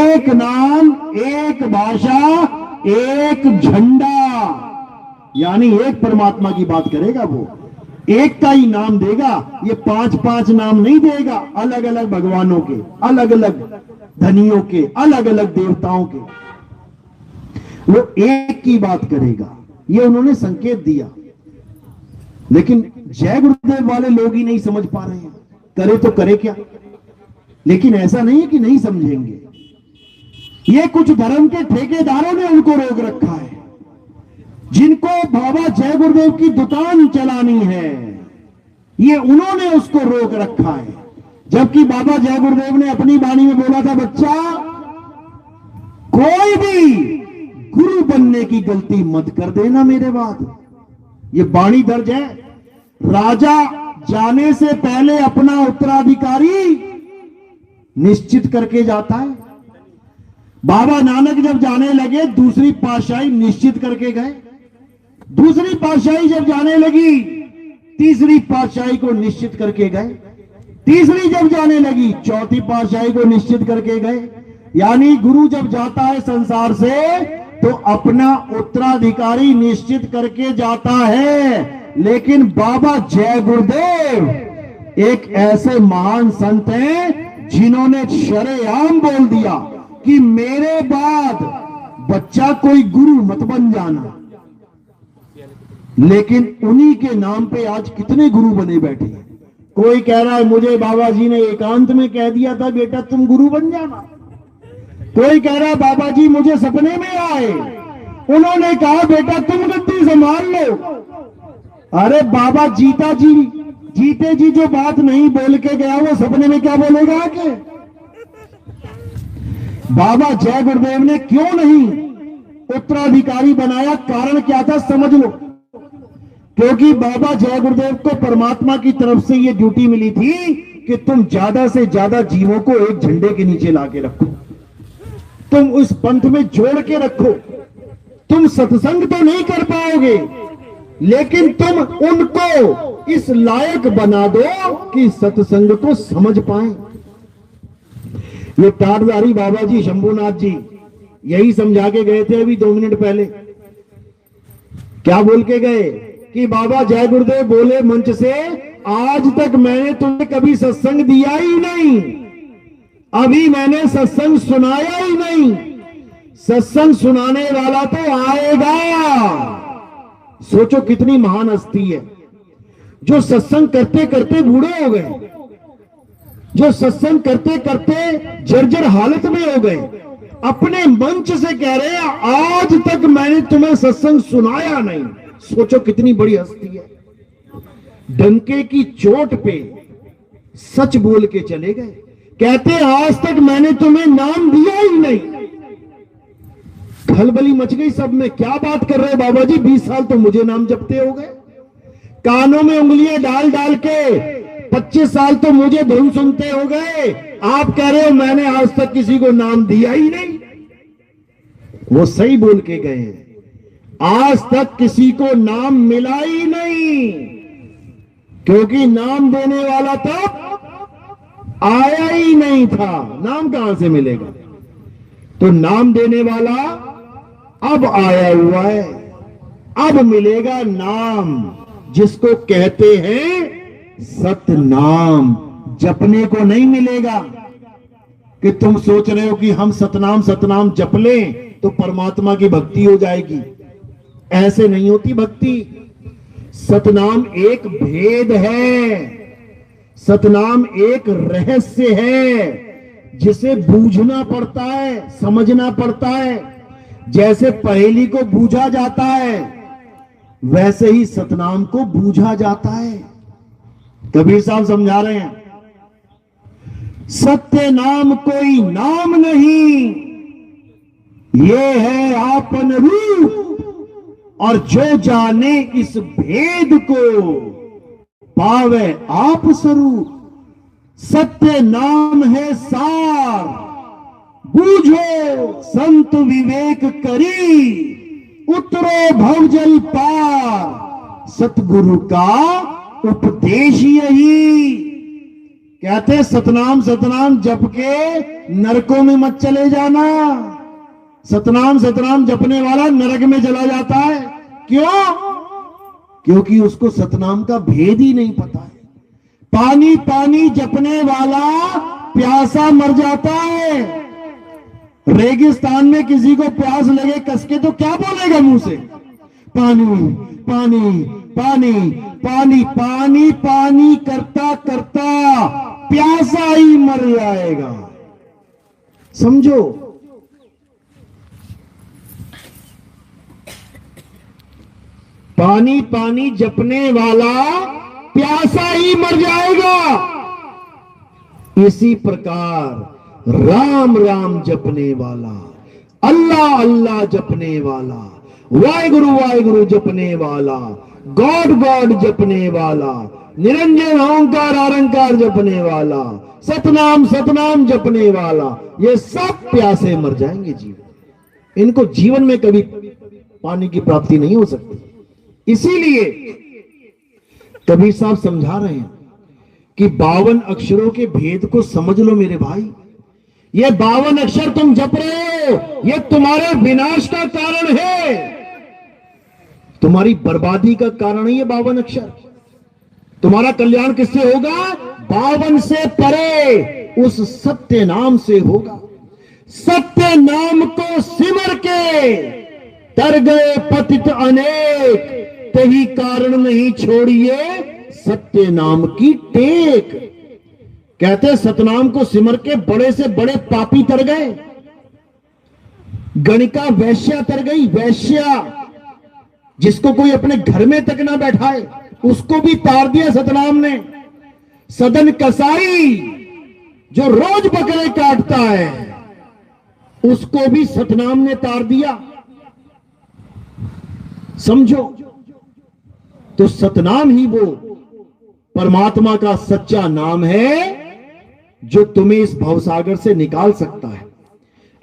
एक नाम, एक भाषा, एक झंडा, यानी एक परमात्मा की बात करेगा। वो एक का ही नाम देगा। ये 5-5 नाम नहीं देगा, अलग अलग भगवानों के, अलग अलग धनियों के, अलग अलग देवताओं के। वो एक की बात करेगा। ये उन्होंने संकेत दिया, लेकिन जय गुरुदेव वाले लोग ही नहीं समझ पा रहे हैं। करे तो करे क्या? लेकिन ऐसा नहीं है कि नहीं समझेंगे। ये कुछ धर्म के ठेकेदारों ने उनको रोक रखा है, जिनको बाबा जय गुरुदेव की दुकान चलानी है, ये उन्होंने उसको रोक रखा है। जबकि बाबा जय गुरुदेव ने अपनी वाणी में बोला था, बच्चा, कोई भी गुरु बनने की गलती मत कर देना मेरे बाद। ये वाणी दर्ज है। राजा जाने से पहले अपना उत्तराधिकारी निश्चित करके जाता है। बाबा नानक जब जाने लगे, दूसरी पातशाही निश्चित करके गए। दूसरी पातशाही जब जाने लगी, तीसरी पातशाही को निश्चित करके गए। तीसरी जब जाने लगी, चौथी पातशाही को निश्चित करके गए। यानी गुरु जब जाता है संसार से, तो अपना उत्तराधिकारी निश्चित करके जाता है। लेकिन बाबा जय गुरुदेव एक ऐसे महान संत हैं, जिन्होंने शरेआम बोल दिया कि मेरे बाद बच्चा कोई गुरु मत बन जाना। लेकिन उन्हीं के नाम पे आज कितने गुरु बने बैठे हैं। कोई कह रहा है, मुझे बाबा जी ने एकांत में कह दिया था, बेटा तुम गुरु बन जाना। कोई कह रहा है, बाबा जी मुझे सपने में आए, उन्होंने कहा बेटा तुम गद्दी संभाल लो। अरे बाबा जीते जी जो बात नहीं बोल के गया, वो सपने में क्या बोलेगा आके? बाबा जय गुरुदेव ने क्यों नहीं उत्तराधिकारी बनाया? कारण क्या था समझ लो। क्योंकि बाबा जय गुरुदेव को परमात्मा की तरफ से यह ड्यूटी मिली थी कि तुम ज्यादा से ज्यादा जीवों को एक झंडे के नीचे लाके रखो, तुम उस पंथ में जोड़ के रखो। तुम सत्संग तो नहीं कर पाओगे, लेकिन तुम उनको इस लायक बना दो कि सत्संग को समझ पाए। ये टाटधारी बाबा जी शंभुनाथ जी यही समझा के गए थे अभी 2 मिनट पहले। क्या बोल के गए कि बाबा जय गुरुदेव बोले मंच से, आज तक मैंने तुम्हें कभी सत्संग दिया ही नहीं, अभी मैंने सत्संग सुनाया ही नहीं, सत्संग सुनाने वाला तो आएगा। सोचो कितनी महान हस्ती है, जो सत्संग करते करते बूढ़े हो गए। जो सत्संग करते करते जर्जर हालत में हो गए, अपने मंच से कह रहे हैं आज तक मैंने तुम्हें सत्संग सुनाया नहीं। सोचो कितनी बड़ी हस्ती है। डंके की चोट पे सच बोल के चले गए, कहते आज तक मैंने तुम्हें नाम दिया ही नहीं। खलबली मच गई सब में, क्या बात कर रहे हो बाबा जी, 20 साल तो मुझे नाम जपते हो गए, कानों में उंगलियां डाल डाल के 25 साल तो मुझे धुन सुनते हो गए, आप कह रहे हो मैंने आज तक किसी को नाम दिया ही नहीं। वो सही बोल के गए हैं, आज तक किसी को नाम मिला ही नहीं, क्योंकि नाम देने वाला तब आया ही नहीं था। नाम कहां से मिलेगा? तो नाम देने वाला अब आया हुआ है, अब मिलेगा नाम, जिसको कहते हैं सतनाम। जपने को नहीं मिलेगा कि तुम सोच रहे हो कि हम सतनाम सतनाम जप लें तो परमात्मा की भक्ति हो जाएगी। ऐसे नहीं होती भक्ति। सतनाम एक भेद है, सतनाम एक रहस्य है, जिसे बूझना पड़ता है, समझना पड़ता है। जैसे पहेली को बूझा जाता है, वैसे ही सतनाम को बूझा जाता है। कबीर साहब समझा रहे हैं, सत्य नाम कोई नाम नहीं, ये है आपन रूप, और जो जाने इस भेद को पावे आप स्वरूप। सत्य नाम है सार, बूझो संत विवेक करी, उतरो भवजल पार, सतगुरु का उपदेश यही। कहते सतनाम सतनाम जप के नरकों में मत चले जाना। सतनाम सतनाम जपने वाला नरक में चला जाता है। क्यों? क्योंकि उसको सतनाम का भेद ही नहीं पता है। पानी पानी जपने वाला प्यासा मर जाता है। रेगिस्तान में किसी को प्यास लगे कसके तो क्या बोलेगा मुंह से? पानी पानी पानी पानी पानी पानी करता करता प्यासा ही मर जाएगा। समझो, पानी पानी जपने वाला प्यासा ही मर जाएगा। इसी प्रकार राम राम जपने वाला, अल्लाह अल्लाह जपने वाला, वाहिगुरु वाहिगुरु जपने वाला, गॉड गॉड जपने वाला, निरंजन ओंकार अरंकार जपने वाला, सतनाम सतनाम जपने वाला, ये सब प्यासे मर जाएंगे जीवन। इनको जीवन में कभी पानी की प्राप्ति नहीं हो सकती। इसीलिए कबीर साहब समझा रहे हैं कि 52 अक्षरों के भेद को समझ लो मेरे भाई। ये 52 अक्षर तुम जप रहे हो, ये तुम्हारे विनाश का कारण है, तुम्हारी बर्बादी का कारण है ये 52 अक्षर। तुम्हारा कल्याण किससे होगा? 52 से परे उस सत्य नाम से होगा। सत्य नाम को सिमर के तर गए पतित अनेक, तही कारण नहीं छोड़िए सत्य नाम की टेक। कहते सतनाम को सिमर के बड़े से बड़े पापी तर गए। गणिका वैश्या तर गई, वैश्या जिसको कोई अपने घर में तक ना बैठाए उसको भी तार दिया सतनाम ने। सदन कसाई जो रोज बकरे काटता है उसको भी सतनाम ने तार दिया। समझो, तो सतनाम ही वो परमात्मा का सच्चा नाम है जो तुम्हें इस भवसागर से निकाल सकता है।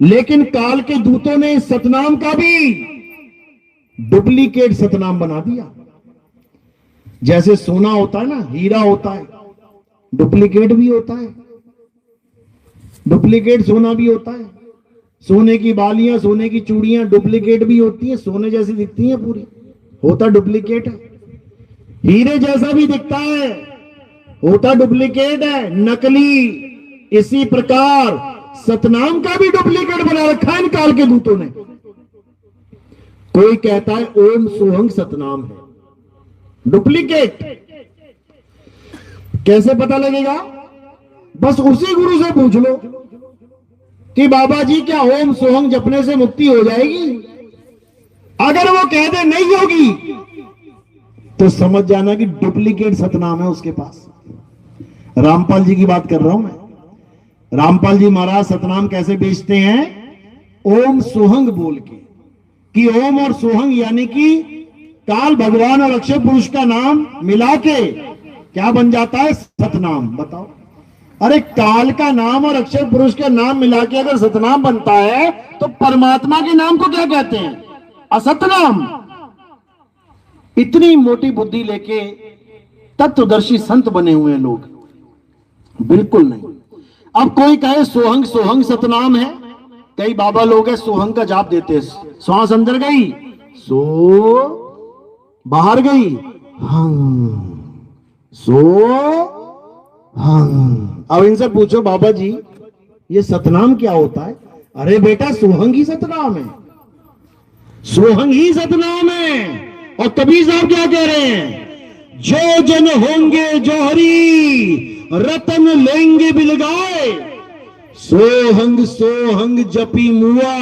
लेकिन काल के दूतों ने इस सतनाम का भी डुप्लीकेट सतनाम बना दिया। जैसे सोना होता है ना, हीरा होता है, डुप्लीकेट भी होता है, डुप्लीकेट सोना भी होता है। सोने की बालियां, सोने की चूड़ियां डुप्लीकेट भी होती हैं, सोने जैसी दिखती हैं पूरी, होता डुप्लीकेट है। हीरे जैसा भी दिखता है, होता डुप्लीकेट है, नकली। इसी प्रकार सतनाम का भी डुप्लीकेट बना रखा है इन काल के दूतों ने। कोई कहता है ओम सोहंग सतनाम है, डुप्लीकेट। कैसे पता लगेगा? बस उसी गुरु से पूछ लो कि बाबा जी क्या ओम सोहंग जपने से मुक्ति हो जाएगी। अगर वो कह दे नहीं होगी तो समझ जाना कि डुप्लीकेट सतनाम है उसके पास। रामपाल जी की बात कर रहा हूं मैं। रामपाल जी महाराज सतनाम कैसे बेचते हैं? ओम सोहंग बोल के, कि ओम और सोहंग यानी कि काल भगवान और अक्षय पुरुष का नाम मिला के क्या बन जाता है? सतनाम। बताओ, अरे काल का नाम और अक्षय पुरुष का नाम मिला के अगर सतनाम बनता है तो परमात्मा के नाम को क्या कहते हैं? असतनाम। इतनी मोटी बुद्धि लेके तत्वदर्शी संत बने हुए हैं लोग? बिल्कुल नहीं। अब कोई कहे सोहंग सोहंग सतनाम है, कई बाबा लोग हैं सोहंग का जाप देते हैं। श्वास अंदर गई, सो बाहर गई, हंग, सो हंग। अब इनसे पूछो बाबा जी ये सतनाम क्या होता है? अरे बेटा सोहंग ही सतनाम है, सोहंग ही सतनाम है। और कबीर साहब क्या कह रहे हैं? जो जन होंगे जौहरी रतन लेंगे बिलगाए, सोहंग सोहंग जपी मुआ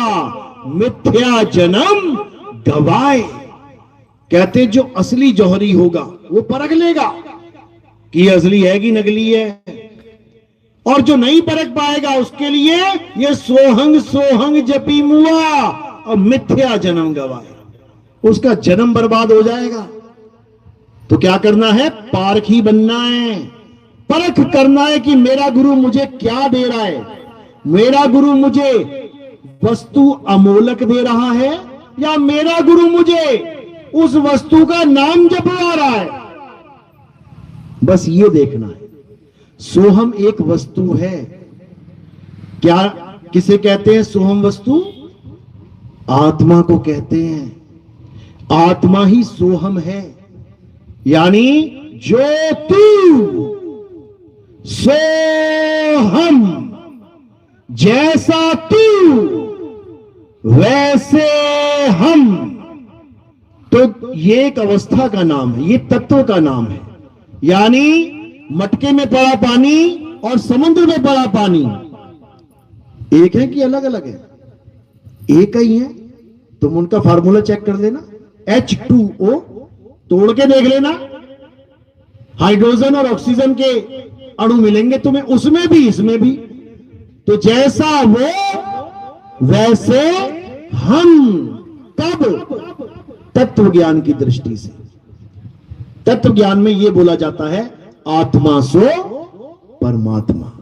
मिथ्या जन्म गवाए। कहते जो असली जौहरी होगा वो परख लेगा कि असली है कि नकली है, और जो नहीं परख पाएगा उसके लिए ये सोहंग सोहंग जपी मुआ और मिथ्या जन्म गवाए, उसका जन्म बर्बाद हो जाएगा। तो क्या करना है? पारखी बनना है, परख करना है कि मेरा गुरु मुझे क्या दे रहा है। मेरा गुरु मुझे वस्तु अमोलक दे रहा है या मेरा गुरु मुझे उस वस्तु का नाम जपवा रहा है। बस ये देखना है। सोहम एक वस्तु है। क्या किसे कहते हैं सोहम वस्तु? आत्मा को कहते हैं। आत्मा ही सोहम है, यानी जो तू सोहम, जैसा तू वैसे हम। तो ये एक अवस्था का नाम है, ये तत्व का नाम है। यानी मटके में पड़ा पानी और समुद्र में पड़ा पानी एक है कि अलग अलग है? एक ही है। तुम उनका फार्मूला चेक कर लेना, H2O तोड़ के देख लेना, हाइड्रोजन और ऑक्सीजन के अणु मिलेंगे तुम्हें, उसमें भी इसमें भी। तो जैसा वो वैसे हम। कब? तत्व ज्ञान की दृष्टि से। तत्व ज्ञान में यह बोला जाता है आत्मा सो परमात्मा,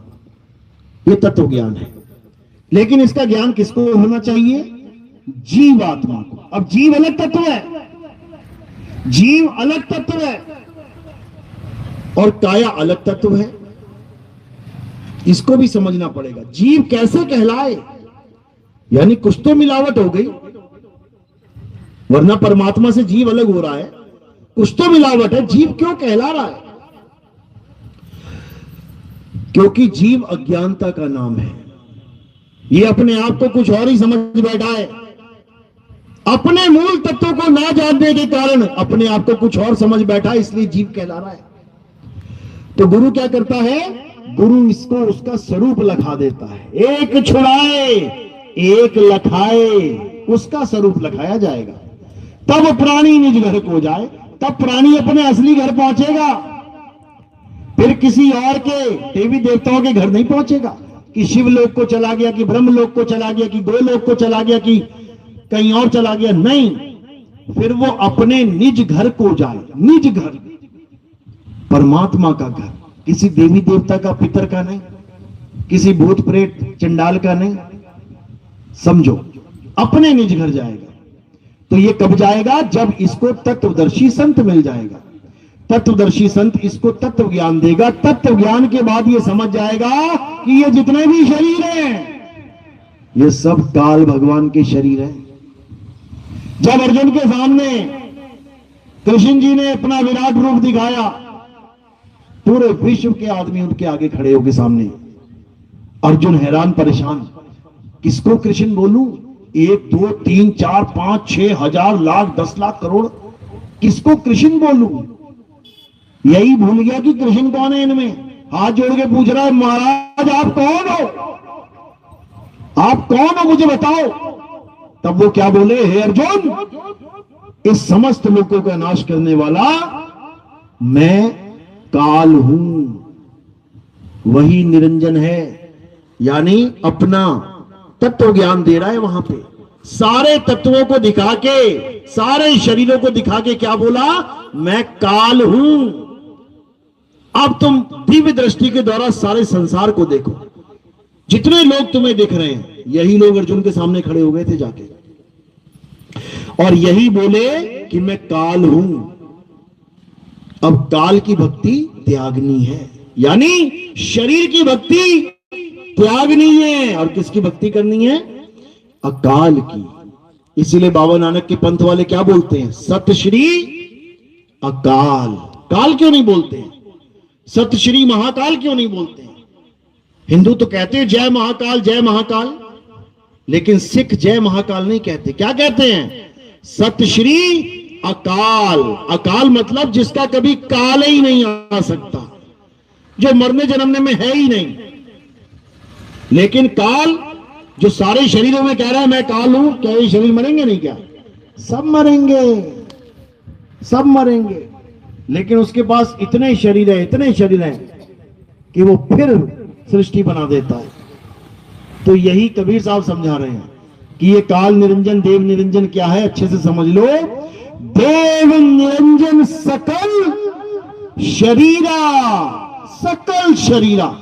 यह तत्व ज्ञान है। लेकिन इसका ज्ञान किसको होना चाहिए? जीवात्मा को। अब जीव अलग तत्व है, जीव अलग तत्व है और काया अलग तत्व है। इसको भी समझना पड़ेगा। जीव कैसे कहलाए? यानी कुछ तो मिलावट हो गई, वरना परमात्मा से जीव अलग हो रहा है, कुछ तो मिलावट है। जीव क्यों कहला रहा है? क्योंकि जीव अज्ञानता का नाम है। ये अपने आप को कुछ और ही समझ बैठा है। अपने मूल तत्व को ना जानने के कारण अपने आप को कुछ और समझ बैठा है, इसलिए जीव कहला रहा है। तो गुरु क्या करता है? गुरु इसको उसका स्वरूप लखा देता है। एक छुड़ाए एक लखाए, उसका स्वरूप लखाया जाएगा। तब प्राणी निज घर को जाए, तब प्राणी अपने असली घर पहुंचेगा। फिर किसी और के देवी देवताओं के घर नहीं पहुंचेगा कि शिवलोक को चला गया, कि ब्रह्मलोक को चला गया, कि गोलोक को चला गया, कि कहीं और चला गया। नहीं, फिर वो अपने निज घर को जाए। निज घर, परमात्मा का घर, किसी देवी देवता का, पितर का नहीं, किसी भूत प्रेत चंडाल का नहीं। समझो, अपने निज घर जाएगा। तो ये कब जाएगा? जब इसको तत्वदर्शी संत मिल जाएगा। तत्वदर्शी संत इसको तत्व ज्ञान देगा। तत्व ज्ञान के बाद ये समझ जाएगा कि ये जितने भी शरीर हैं ये सब काल भगवान के शरीर हैं। जब अर्जुन के सामने कृष्ण जी ने अपना विराट रूप दिखाया, पूरे विश्व के आदमी उनके आगे खड़े होकर सामने, अर्जुन हैरान परेशान, किसको कृष्ण बोलूं? 1 2 3 4 5 6 हजार लाख 10 लाख करोड़, किसको कृष्ण बोलूं? यही भूल गया कि कृष्ण कौन है इनमें। हाथ जोड़ के पूछ रहा है, महाराज आप कौन हो, आप कौन हो मुझे बताओ। तब वो क्या बोले, हे अर्जुन, इस समस्त लोगों का नाश करने वाला मैं काल हूं, वही निरंजन है। यानी अपना तत्व ज्ञान दे रहा है वहां पे, सारे तत्वों को दिखा के, सारे शरीरों को दिखा के क्या बोला, मैं काल हूं। अब तुम दिव्य दृष्टि के द्वारा सारे संसार को देखो, जितने लोग तुम्हें दिख रहे हैं, यही लोग अर्जुन के सामने खड़े हो गए थे जाके, और यही बोले कि मैं काल हूं। अब काल की भक्ति त्यागनी है, यानी शरीर की भक्ति त्यागनी है, और किसकी भक्ति करनी है, अकाल की। इसीलिए बाबा नानक के पंथ वाले क्या बोलते हैं, सत श्री अकाल। काल क्यों नहीं बोलते हैं, सत श्री महाकाल क्यों नहीं बोलते हैं? हिंदू तो कहते हैं जय महाकाल जय महाकाल, लेकिन सिख जय महाकाल नहीं कहते, क्या कहते हैं, सत श्री अकाल। अकाल मतलब जिसका कभी काल ही नहीं आ सकता, जो मरने जन्मने में है ही नहीं। लेकिन काल जो सारे शरीरों में कह रहा है मैं काल हूं, क्या ये शरीर मरेंगे नहीं क्या, सब मरेंगे, सब मरेंगे। लेकिन उसके पास इतने शरीर है, इतने शरीर हैं कि वो फिर सृष्टि बना देता है। तो यही कबीर साहब समझा रहे हैं कि ये काल निरंजन देव निरंजन क्या है, अच्छे से समझ लो। देव निरंजन सकल शरीरा, सकल शरीरा,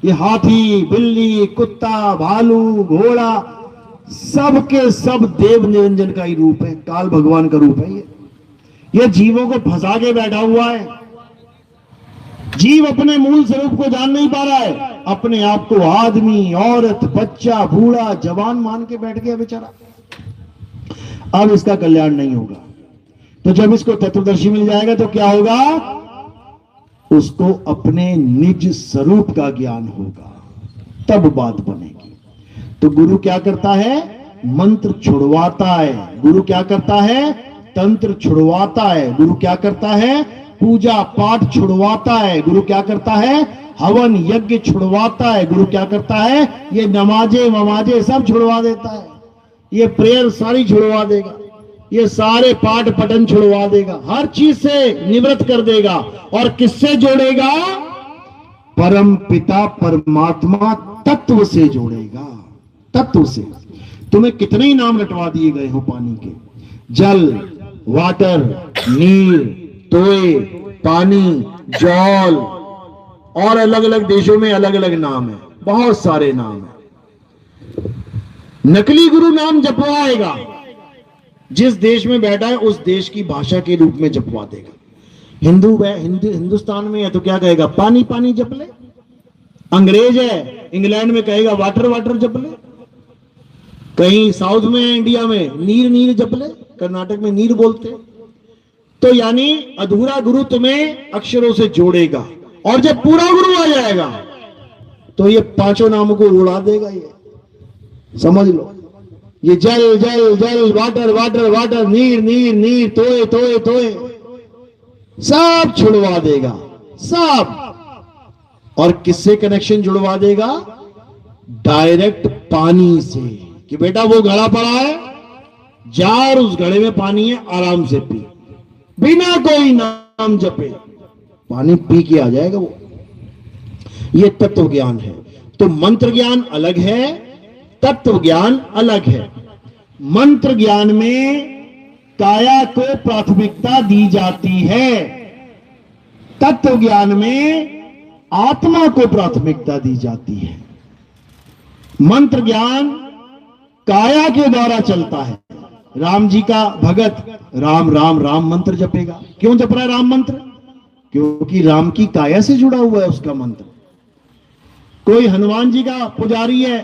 ये हाथी बिल्ली कुत्ता भालू घोड़ा सब के सब देव निरंजन का ही रूप है, काल भगवान का रूप है। ये जीवों को फंसा के बैठा हुआ है, जीव अपने मूल स्वरूप को जान नहीं पा रहा है, अपने आप को आदमी औरत बच्चा बूढ़ा जवान मान के बैठ गया बेचारा। अब इसका कल्याण नहीं होगा। तो जब इसको तत्वदर्शी मिल जाएगा तो क्या होगा, उसको अपने निज स्वरूप का ज्ञान होगा, तब बात बनेगी। तो गुरु क्या करता है, मंत्र छुड़वाता है। गुरु क्या करता है, तंत्र छुड़वाता है। गुरु क्या करता है, पूजा पाठ छुड़वाता है। गुरु क्या करता है, हवन यज्ञ छुड़वाता है। गुरु क्या करता है, ये नमाजे वमाजे सब छुड़वा देता है, ये प्रेयर सारी छुड़वा देगा, ये सारे पाठ पठन छुड़वा देगा, हर चीज से निवृत्त कर देगा। और किससे जोड़ेगा, परम पिता परमात्मा तत्व से जोड़ेगा, तत्व से। तुम्हें कितने ही नाम रटवा दिए गए हो पानी के, जल वाटर, नीर, तोय, पानी, जल, और अलग अलग देशों में अलग अलग नाम है, बहुत सारे नाम है। नकली गुरु नाम जपवाएगा, जिस देश में बैठा है उस देश की भाषा के रूप में जपवा देगा। हिंदुस्तान में है तो क्या कहेगा, पानी पानी जप ले। अंग्रेज है, इंग्लैंड में कहेगा वाटर वाटर जप ले। कहीं साउथ में इंडिया में नीर नीर जप ले, कर्नाटक में नीर बोलते। तो यानी अधूरा गुरु तुम्हें अक्षरों से जोड़ेगा, और जब पूरा गुरु आ जाएगा तो ये पांचों नामों को उड़ा देगा। ये समझ लो, ये जल जल जल, वाटर वाटर वाटर, नीर नीर नीर, तोय तोय तोय, सब छुड़वा देगा सब। और किससे कनेक्शन जुड़वा देगा, डायरेक्ट पानी से, कि बेटा वो घड़ा पड़ा है, जा और उस घड़े में पानी है, आराम से पी, बिना कोई नाम जपे पानी पी के आ जाएगा वो। ये तत्व ज्ञान है। तो मंत्र ज्ञान अलग है, तत्व ज्ञान अलग है। मंत्र ज्ञान में काया को प्राथमिकता दी जाती है, तत्व ज्ञान में आत्मा को प्राथमिकता दी जाती है। मंत्र ज्ञान काया के द्वारा चलता है। राम जी का भगत राम राम राम मंत्र जपेगा। क्यों जप रहा है राम मंत्र, क्योंकि राम की काया से जुड़ा हुआ है उसका मंत्र। कोई हनुमान जी का पुजारी है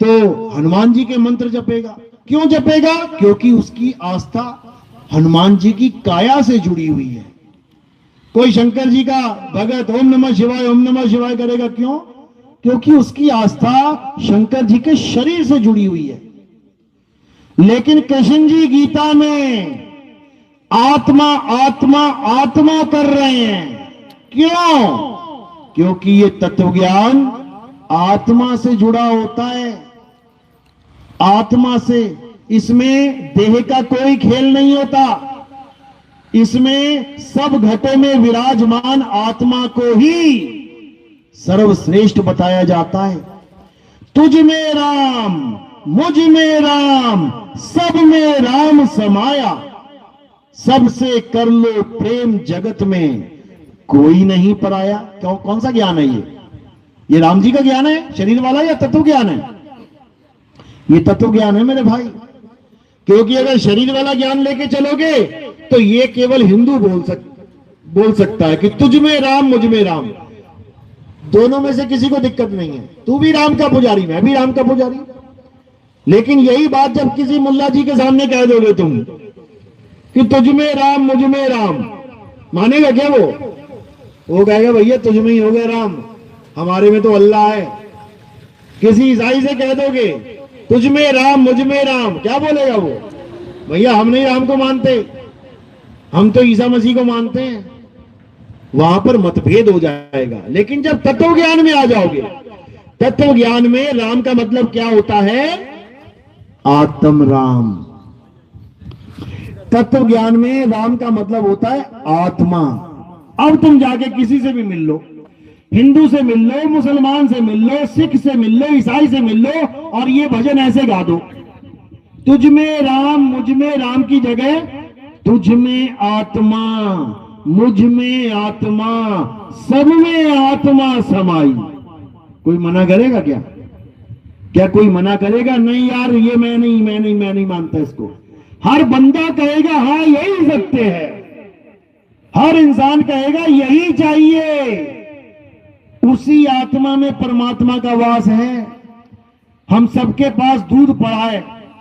तो हनुमान जी के मंत्र जपेगा। क्यों जपेगा, क्योंकि उसकी आस्था हनुमान जी की काया से जुड़ी हुई है। कोई शंकर जी का भगत ओम नमः शिवाय करेगा। क्यों, क्योंकि उसकी आस्था शंकर जी के शरीर से जुड़ी हुई है। लेकिन कृष्ण जी गीता में आत्मा आत्मा आत्मा कर रहे हैं। क्यों, क्योंकि ये तत्व ज्ञान आत्मा से जुड़ा होता है, आत्मा से। इसमें देह का कोई खेल नहीं होता, इसमें सब घटों में विराजमान आत्मा को ही सर्वश्रेष्ठ बताया जाता है। तुझ में राम, मुझ में राम, सब में राम समाया, सबसे कर लो प्रेम जगत में, कोई नहीं पराया। क्यों, कौन सा ज्ञान है ये राम जी का ज्ञान है शरीर वाला या तत्व ज्ञान है? ये तत्व ज्ञान है मेरे भाई। क्योंकि अगर शरीर वाला ज्ञान लेके चलोगे तो ये केवल हिंदू बोल सकता है कि तुझ में राम, मुझ में राम। दोनों में से किसी को दिक्कत नहीं है, तू भी राम का पुजारी, मैं भी राम का पुजारी। लेकिन यही बात जब किसी मुल्ला जी के सामने कह दोगे तुम कि तुझ में राम, मुझ में राम, मानेगा क्या वो कहेगा भैया तुझ में ही हो गया राम, हमारे में तो अल्लाह है। किसी ईसाई से कह दोगे तुझ में राम, मुझ में राम, क्या बोलेगा वो? भैया हम नहीं राम को मानते, हम तो ईसा मसीह को मानते हैं। वहां पर मतभेद हो जाएगा। लेकिन जब तत्व ज्ञान में आ जाओगे, तत्व ज्ञान में राम का मतलब क्या होता है? आत्म राम। तत्व ज्ञान में राम का मतलब होता है आत्मा। अब तुम जाके किसी से भी मिल लो, हिंदू से मिल लो, मुसलमान से मिल लो, सिख से मिल लो, ईसाई से मिल लो, और ये भजन ऐसे गा दो, तुझ में राम, मुझ में राम की जगह तुझ में आत्मा, मुझ में आत्मा, सब में आत्मा समाई। कोई मना करेगा क्या? क्या कोई मना करेगा? नहीं यार, ये मैं नहीं मानता इसको। हर बंदा कहेगा हाँ यही सत्य है, हर इंसान कहेगा यही चाहिए। उसी आत्मा में परमात्मा का वास है। हम सबके पास दूध पड़ा है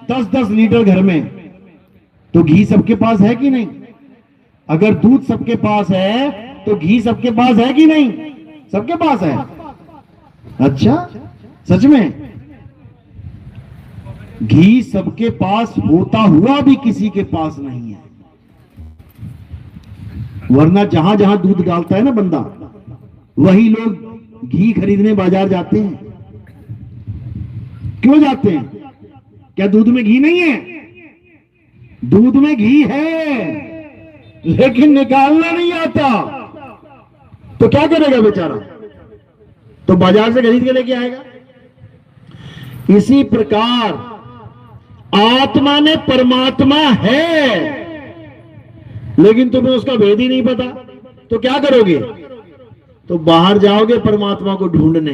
10-10 लीटर घर में, तो घी सबके पास है कि नहीं? अगर दूध सबके पास है तो घी सबके पास है कि नहीं? सबके पास है। अच्छा, सच में? घी सबके पास होता हुआ भी किसी के पास नहीं है। वरना जहां जहां दूध डालता है ना बंदा, वही लोग घी खरीदने बाजार जाते हैं। क्यों जाते हैं? क्या दूध में घी नहीं है? दूध में घी है, लेकिन निकालना नहीं आता। तो क्या करेगा बेचारा? तो बाजार से खरीद के लेके आएगा। इसी प्रकार आत्मा में परमात्मा है, लेकिन तुम्हें उसका भेद ही नहीं पता, तो क्या करोगे? तो बाहर जाओगे परमात्मा को ढूंढने।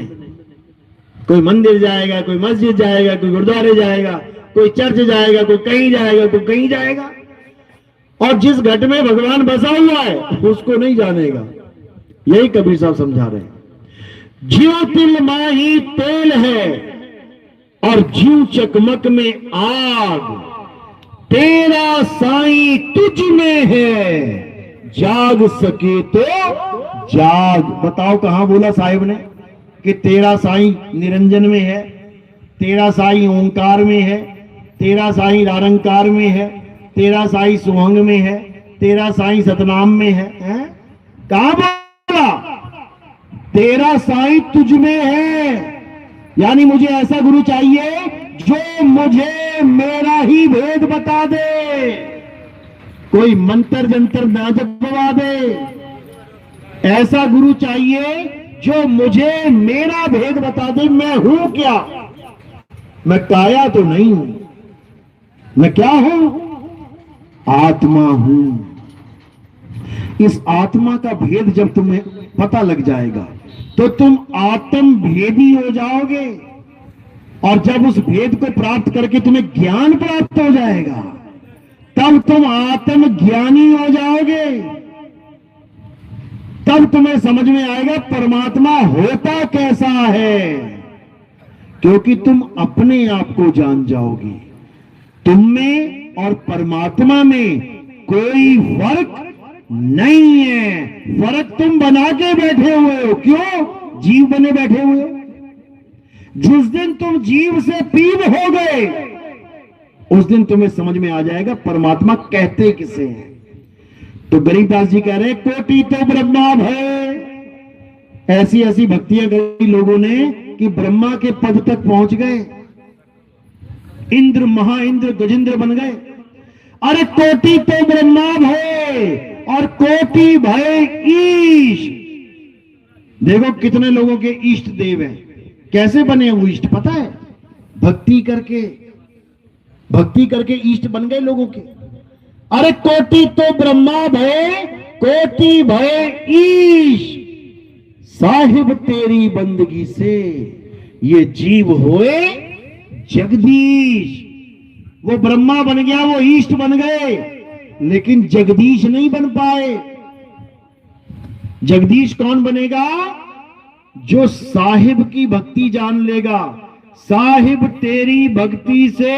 कोई मंदिर जाएगा, कोई मस्जिद जाएगा, कोई गुरुद्वारे जाएगा, कोई चर्च जाएगा, कोई कहीं जाएगा, कोई कहीं जाएगा, और जिस घट में भगवान बसा हुआ है उसको नहीं जानेगा। यही कबीर साहब समझा रहे हैं। ज्यों तिल माही तेल है और ज्यों चकमक में आग, तेरा साईं तुझ में है, जाग सके तो जाग। बताओ कहां बोला साहिब ने कि तेरा साईं निरंजन में है, तेरा साईं ओंकार में है, तेरा साईं निरंकार में है, तेरा साईं सुहंग में है, तेरा साईं सतनाम में है, कहां बोला? तेरा साईं तुझ में है। यानी मुझे ऐसा गुरु चाहिए जो मुझे मेरा ही भेद बता दे, कोई मंत्र जंतर ना जपवा दे। ऐसा गुरु चाहिए जो मुझे मेरा भेद बता दे। मैं हूं क्या? मैं काया तो नहीं हूं। मैं क्या हूं? आत्मा हूं। इस आत्मा का भेद जब तुम्हें पता लग जाएगा तो तुम आत्म भेदी हो जाओगे, और जब उस भेद को प्राप्त करके तुम्हें ज्ञान प्राप्त हो जाएगा तब तुम आत्म ज्ञानी हो जाओगे। तब तुम्हें समझ में आएगा परमात्मा होता कैसा है, क्योंकि तुम अपने आप को जान जाओगे। तुम में और परमात्मा में कोई फर्क नहीं है। फर्क तुम बना के बैठे हुए हो। क्यों? जीव बने बैठे हुए हो। जिस दिन तुम जीव से पीव हो गए उस दिन तुम्हें समझ में आ जाएगा परमात्मा कहते किसे हैं। तो गरीबदास जी कह रहे हैं कोटि तो ब्रह्मा है, ऐसी ऐसी भक्तियां करी लोगों ने कि ब्रह्मा के पद तक पहुंच गए, इंद्र महाइंद्र गजेंद्र बन गए। अरे कोटि तो ब्रह्मा भय और कोटि भय ईश। देखो कितने लोगों के इष्ट देव हैं, कैसे बने वो इष्ट पता है? भक्ति करके, भक्ति करके इष्ट बन गए लोगों के। अरे कोटि तो ब्रह्मा भय कोटि भय ईश, साहिब तेरी बंदगी से ये जीव होए जगदीश। वो ब्रह्मा बन गया, वो ईष्ट बन गए, लेकिन जगदीश नहीं बन पाए। जगदीश कौन बनेगा? जो साहिब की भक्ति जान लेगा। साहिब तेरी भक्ति से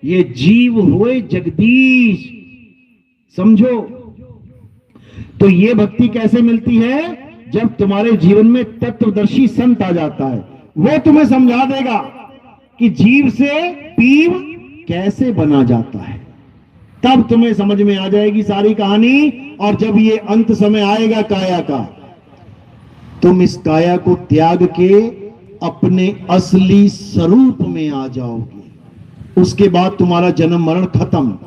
ये जीव होए जगदीश, समझो। तो ये भक्ति कैसे मिलती है? जब तुम्हारे जीवन में तत्वदर्शी संत आ जाता है, वो तुम्हें समझा देगा कि जीव से पीव कैसे बना जाता है। तब तुम्हें समझ में आ जाएगी सारी कहानी। और जब ये अंत समय आएगा काया का, तुम इस काया को त्याग के अपने असली स्वरूप में आ जाओगे। उसके बाद तुम्हारा जन्म मरण खत्म।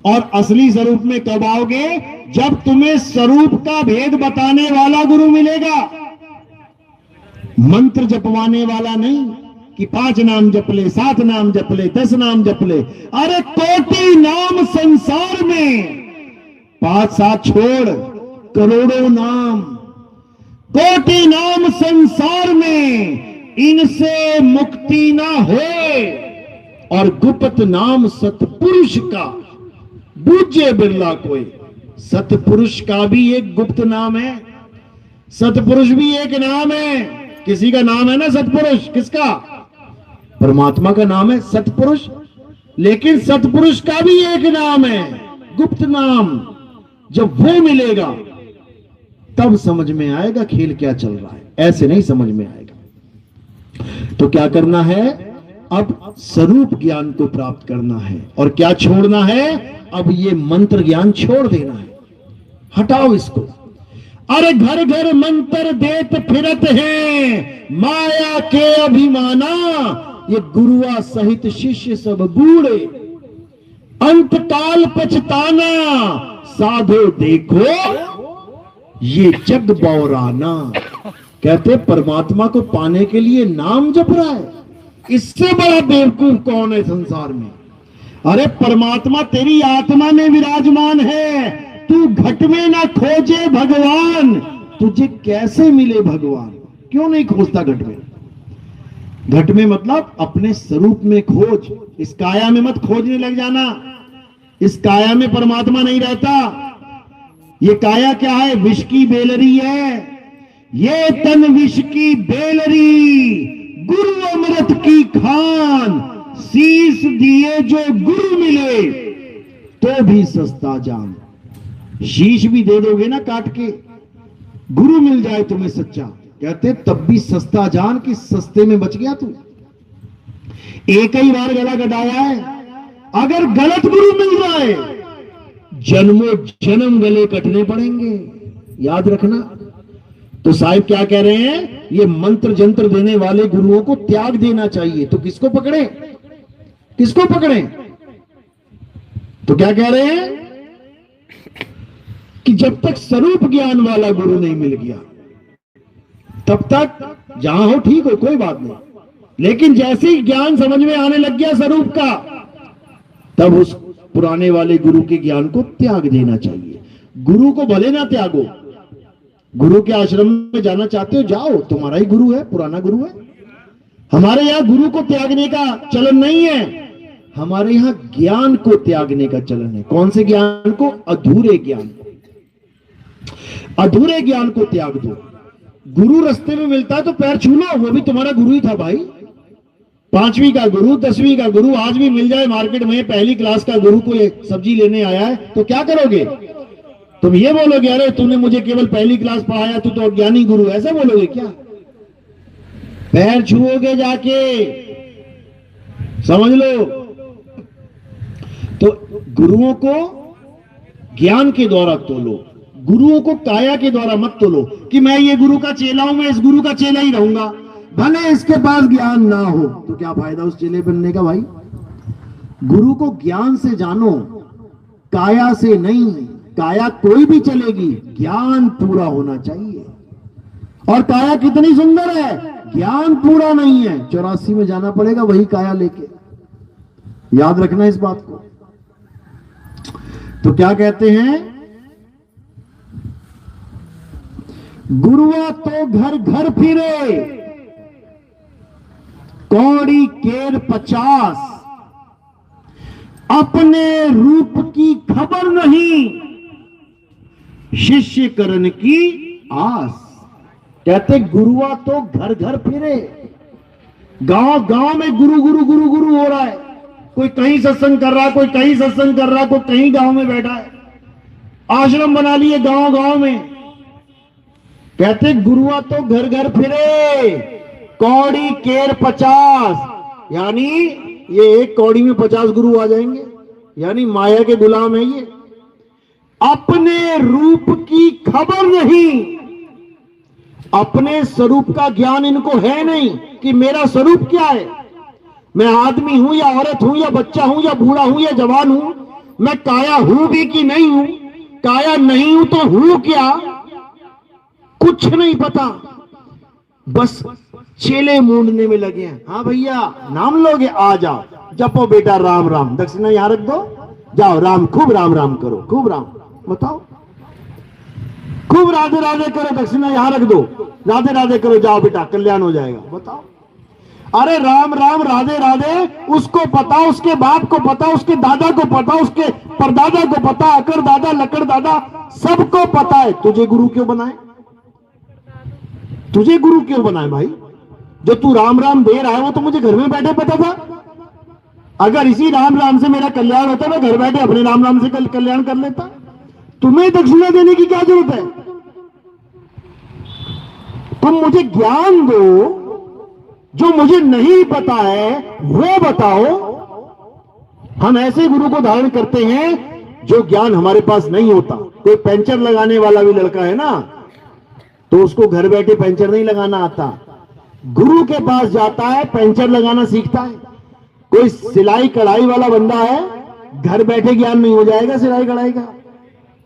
और असली स्वरूप में कब आओगे? जब तुम्हें स्वरूप का भेद बताने वाला गुरु मिलेगा। मंत्र जपवाने वाला नहीं कि 5 नाम जप ले, 7 नाम जप ले, 10 नाम जप ले। अरे कोटि नाम संसार में, 5-7 छोड़, करोड़ों नाम, कोटि नाम संसार में, इनसे मुक्ति ना हो। और गुप्त नाम सतपुरुष का बूझे बिरला कोई। सतपुरुष का भी एक गुप्त नाम है, सतपुरुष भी एक नाम है। किसी का नाम है ना सतपुरुष, किसका? परमात्मा का नाम है सतपुरुष। लेकिन सतपुरुष का भी एक नाम है, गुप्त नाम। जब वो मिलेगा तब समझ में आएगा खेल क्या चल रहा है, ऐसे नहीं समझ में आएगा। तो क्या करना है? अब स्वरूप ज्ञान को प्राप्त करना है। और क्या छोड़ना है? अब ये मंत्र ज्ञान छोड़ देना है, हटाओ इसको। अरे घर घर मंत्र देत फिरत हैं, माया के अभिमाना, ये गुरुआ सहित शिष्य सब बूढ़े, अंत काल पछताना, साधो देखो ये जग बौराना। कहते परमात्मा को पाने के लिए नाम जप रहा है, इससे बड़ा बेवकूफ कौन है संसार में? अरे परमात्मा तेरी आत्मा में विराजमान है, तू घट में ना खोजे भगवान, तुझे कैसे मिले भगवान? क्यों नहीं खोजता घट में? घट में मतलब अपने स्वरूप में खोज, इस काया में मत खोजने लग जाना। इस काया में परमात्मा नहीं रहता। ये काया क्या है? विष की बेलरी है। ये तन विष की बेलरी, गुरु अमृत की खान, शीश दिए जो गुरु मिले तो भी सस्ता जान। शीश भी दे दोगे ना काट के, गुरु मिल जाए तुम्हें सच्चा, कहते तब भी सस्ता जान कि सस्ते में बच गया तू। एक ही बार गला कटाया है, अगर गलत गुरु मिल जाए जन्मों जन्म गले कटने पड़ेंगे, याद रखना। तो साहिब क्या कह रहे हैं? ये मंत्र जंत्र देने वाले गुरुओं को त्याग देना चाहिए। तो किसको पकड़े? किसको पकड़े? तो क्या कह रहे हैं कि जब तक स्वरूप ज्ञान वाला गुरु नहीं मिल गया तब तक जहां हो ठीक हो, कोई बात नहीं। लेकिन जैसे ही ज्ञान समझ में आने लग गया स्वरूप का, तब उस पुराने वाले गुरु के ज्ञान को त्याग देना चाहिए। गुरु को भले ना त्यागो, गुरु के आश्रम में जाना चाहते हो जाओ, तुम्हारा ही गुरु है, पुराना गुरु है। हमारे यहां गुरु को त्यागने का चलन नहीं है, हमारे यहां ज्ञान को त्यागने का चलन है। कौन से ज्ञान को? अधूरे ज्ञान को। अधूरे ज्ञान को त्याग दो। गुरु रास्ते में मिलता है तो पैर छू लो, वो भी तुम्हारा गुरु ही था भाई। 5वीं का गुरु, 10वीं का गुरु आज भी मिल जाए मार्केट में, पहली क्लास का गुरु कोई सब्जी लेने आया है तो क्या करोगे? तुम ये बोलोगे अरे तूने मुझे केवल पहली क्लास पढ़ाया, तू तो अज्ञानी गुरु, ऐसा बोलोगे क्या? पैर छुओगे जाके, समझ लो। तो गुरुओं को ज्ञान के द्वारा तोलो, गुरुओं को काया के द्वारा मत तोलो कि मैं ये गुरु का चेला हूं, मैं इस गुरु का चेला ही रहूंगा, भले इसके पास ज्ञान ना हो। तो क्या फायदा उस चेले बनने का भाई? गुरु को ज्ञान से जानो, काया से नहीं। काया कोई भी चलेगी, ज्ञान पूरा होना चाहिए। और काया कितनी सुंदर है, ज्ञान पूरा नहीं है, 84 में जाना पड़ेगा वही काया लेके। याद रखना इस बात को। तो क्या कहते हैं, गुरुआ तो घर घर फिरे, कौड़ी केर 50, अपने रूप की खबर नहीं, शिष्य करण की आस। कहते गुरुआ तो घर घर फिरे, गांव गांव में गुरु गुरु गुरु गुरु हो रहा है। कोई कहीं सत्संग कर रहा है, कोई कहीं सत्संग कर रहा है, कोई कहीं गांव में बैठा है, आश्रम बना लिए गांव गांव में। कहते गुरुआ तो घर घर फिरे, कौड़ी केर 50, यानी ये एक कौड़ी में 50 गुरु आ जाएंगे, यानी माया के गुलाम है ये। अपने रूप की खबर नहीं, अपने स्वरूप का ज्ञान इनको है नहीं कि मेरा स्वरूप क्या है, मैं आदमी हूं या औरत हूं या बच्चा हूं या बूढ़ा हूं या जवान हूं, मैं काया हूं भी कि नहीं हूं, काया नहीं हूं तो हूं क्या, कुछ नहीं पता। बस चेले मूंढने में लगे हैं। हाँ भैया नाम लोगे, आ जाओ, जपो बेटा राम राम, दक्षिणा यहां रख दो, जाओ राम खूब राम राम करो, खूब राम बताओ, खूब राधे राधे करो, दक्षिणा यहां रख दो, राधे राधे करो, जाओ बेटा कल्याण हो जाएगा, बताओ। अरे राम राम राधे राधे उसको पता, उसके बाप को पता, उसके दादा को पता, उसके परदादा को पता, अकर दादा लकड़ दादा सबको पता है। तुझे गुरु क्यों बनाए, तुझे गुरु क्यों बनाए भाई? जो तू राम राम दे रहा है वो तो मुझे घर में बैठे पता था। अगर इसी राम राम से मेरा कल्याण होता, मैं घर बैठे अपने राम राम से कल्याण कर लेता। तुम्हें दक्षिणा देने की क्या जरूरत है? तुम मुझे ज्ञान दो, जो मुझे नहीं पता है वो बताओ। हम ऐसे गुरु को धारण करते हैं जो ज्ञान हमारे पास नहीं होता। कोई पंचर लगाने वाला भी लड़का है ना, तो उसको घर बैठे पंचर नहीं लगाना आता, गुरु के पास जाता है पंचर लगाना सीखता है। कोई सिलाई कढ़ाई वाला बंदा है, घर बैठे ज्ञान नहीं हो जाएगा सिलाई कढ़ाई का,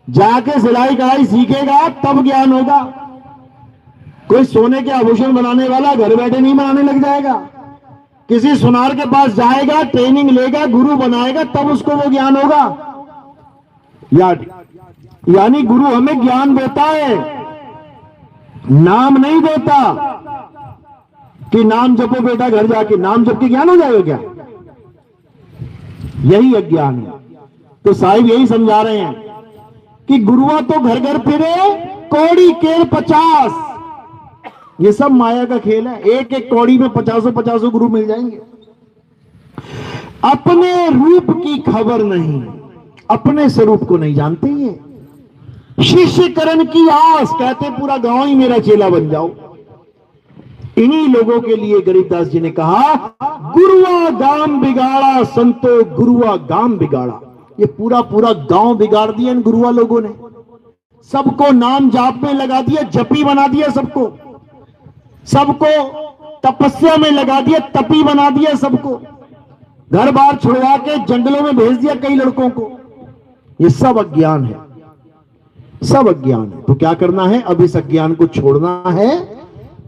जाके सिलाई कढ़ाई सीखेगा तब ज्ञान होगा। कोई सोने के आभूषण बनाने वाला घर बैठे नहीं बनाने लग जाएगा, किसी सुनार के पास जाएगा, ट्रेनिंग लेगा, गुरु बनाएगा, तब उसको वो ज्ञान होगा। यानी गुरु हमें ज्ञान देता है, नाम नहीं देता कि नाम जपो बेटा घर जाके, नाम जप के ज्ञान हो जाएगा क्या? यही अज्ञान है। तो साहिब यही समझा रहे हैं कि गुरुआ तो घर घर फिरे, कौड़ी केर 50, ये सब माया का खेल है। एक एक कौड़ी में 50 गुरु मिल जाएंगे। अपने रूप की खबर नहीं, अपने स्वरूप को नहीं जानते ये। शिष्य करण की आस, कहते पूरा गांव ही मेरा चेला बन जाओ। इन्हीं लोगों के लिए गरीबदास जी ने कहा, गुरुआ गांव बिगाड़ा संतो, गुरुआ गांव बिगाड़ा। ये पूरा पूरा गांव बिगाड़ दिया इन गुरुआ लोगों ने। सबको नाम जाप में लगा दिया, जपी बना दिया, सबको तपस्या में लगा दिया, तपी बना दिया, सबको घर बार छुड़वा के जंगलों में भेज दिया कई लड़कों को। ये सब अज्ञान है, सब अज्ञान है। तो क्या करना है? अब इस अज्ञान को छोड़ना है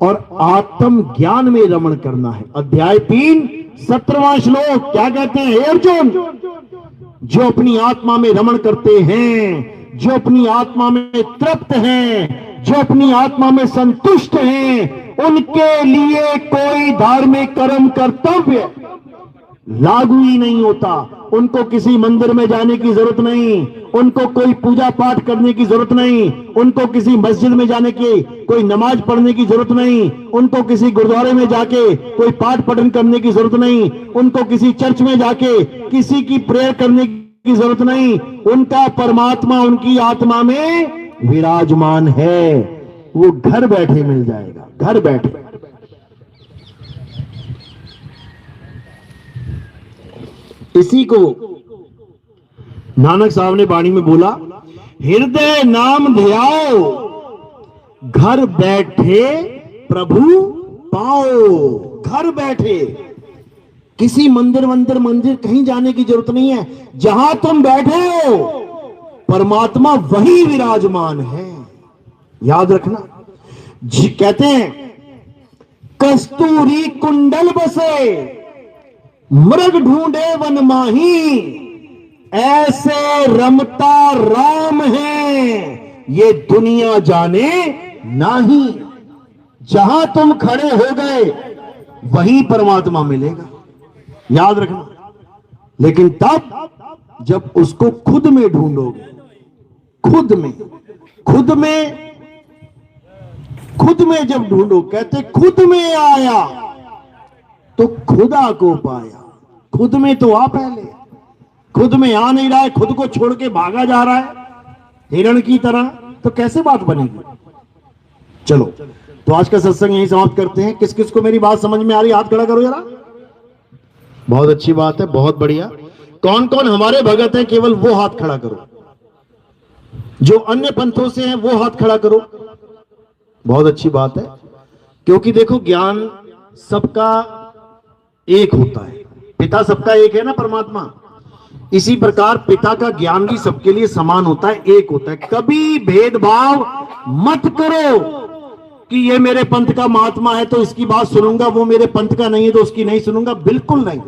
और आत्म ज्ञान में रमण करना है। अध्याय 3 17वां श्लोक क्या कहते हैं? हे अर्जुन, जो अपनी आत्मा में रमण करते हैं, जो अपनी आत्मा में तृप्त हैं, जो अपनी आत्मा में संतुष्ट हैं, उनके लिए कोई धार्मिक कर्म कर्तव्य लागू ही नहीं होता। उनको किसी मंदिर में जाने की जरूरत नहीं, उनको कोई पूजा पाठ करने की जरूरत नहीं, उनको किसी मस्जिद में जाने की, कोई नमाज पढ़ने की जरूरत नहीं, उनको किसी गुरुद्वारे में जाके कोई पाठ पठन करने की जरूरत नहीं, उनको किसी चर्च में जाके किसी की प्रेयर करने की जरूरत नहीं। उनका परमात्मा उनकी आत्मा में विराजमान है, वो घर बैठे मिल जाएगा, घर बैठे। इसी को नानक साहब ने वाणी में बोला, हृदय नाम ध्याओ, घर बैठे प्रभु पाओ। घर बैठे, किसी मंदिर कहीं जाने की जरूरत नहीं है। जहां तुम बैठे हो परमात्मा वही विराजमान है, याद रखना जी। कहते हैं कस्तूरी कुंडल बसे, मृग ढूंढे वन माही, ऐसे रमता राम है ये दुनिया जाने नाही। जहां तुम खड़े हो गए वही परमात्मा मिलेगा, याद रखना। लेकिन तब जब उसको खुद में ढूंढोगे, खुद में जब ढूंढो, कहते खुद में आया तो खुदा को पाया। खुद में तो आ पहले, खुद में आ नहीं रहा है, खुद को छोड़ के भागा जा रहा है हिरण की तरह, तो कैसे बात बनेगी। चलो तो आज का सत्संग यहीं समाप्त करते हैं। किस किस को मेरी बात समझ में आ रही है, हाथ खड़ा करो जरा। बहुत अच्छी बात है, बहुत बढ़िया। कौन कौन हमारे भगत हैं, केवल वो हाथ खड़ा करो। जो अन्य पंथों से हैं वो हाथ खड़ा करो। बहुत अच्छी बात है, क्योंकि देखो ज्ञान सबका एक होता है, पिता सबका एक है ना परमात्मा। इसी प्रकार पिता का ज्ञान भी सबके लिए समान होता है, एक होता है। कभी भेदभाव मत करो कि ये मेरे पंथ का महात्मा है तो इसकी बात सुनूंगा, वो मेरे पंथ का नहीं है तो उसकी नहीं सुनूंगा। बिल्कुल नहीं,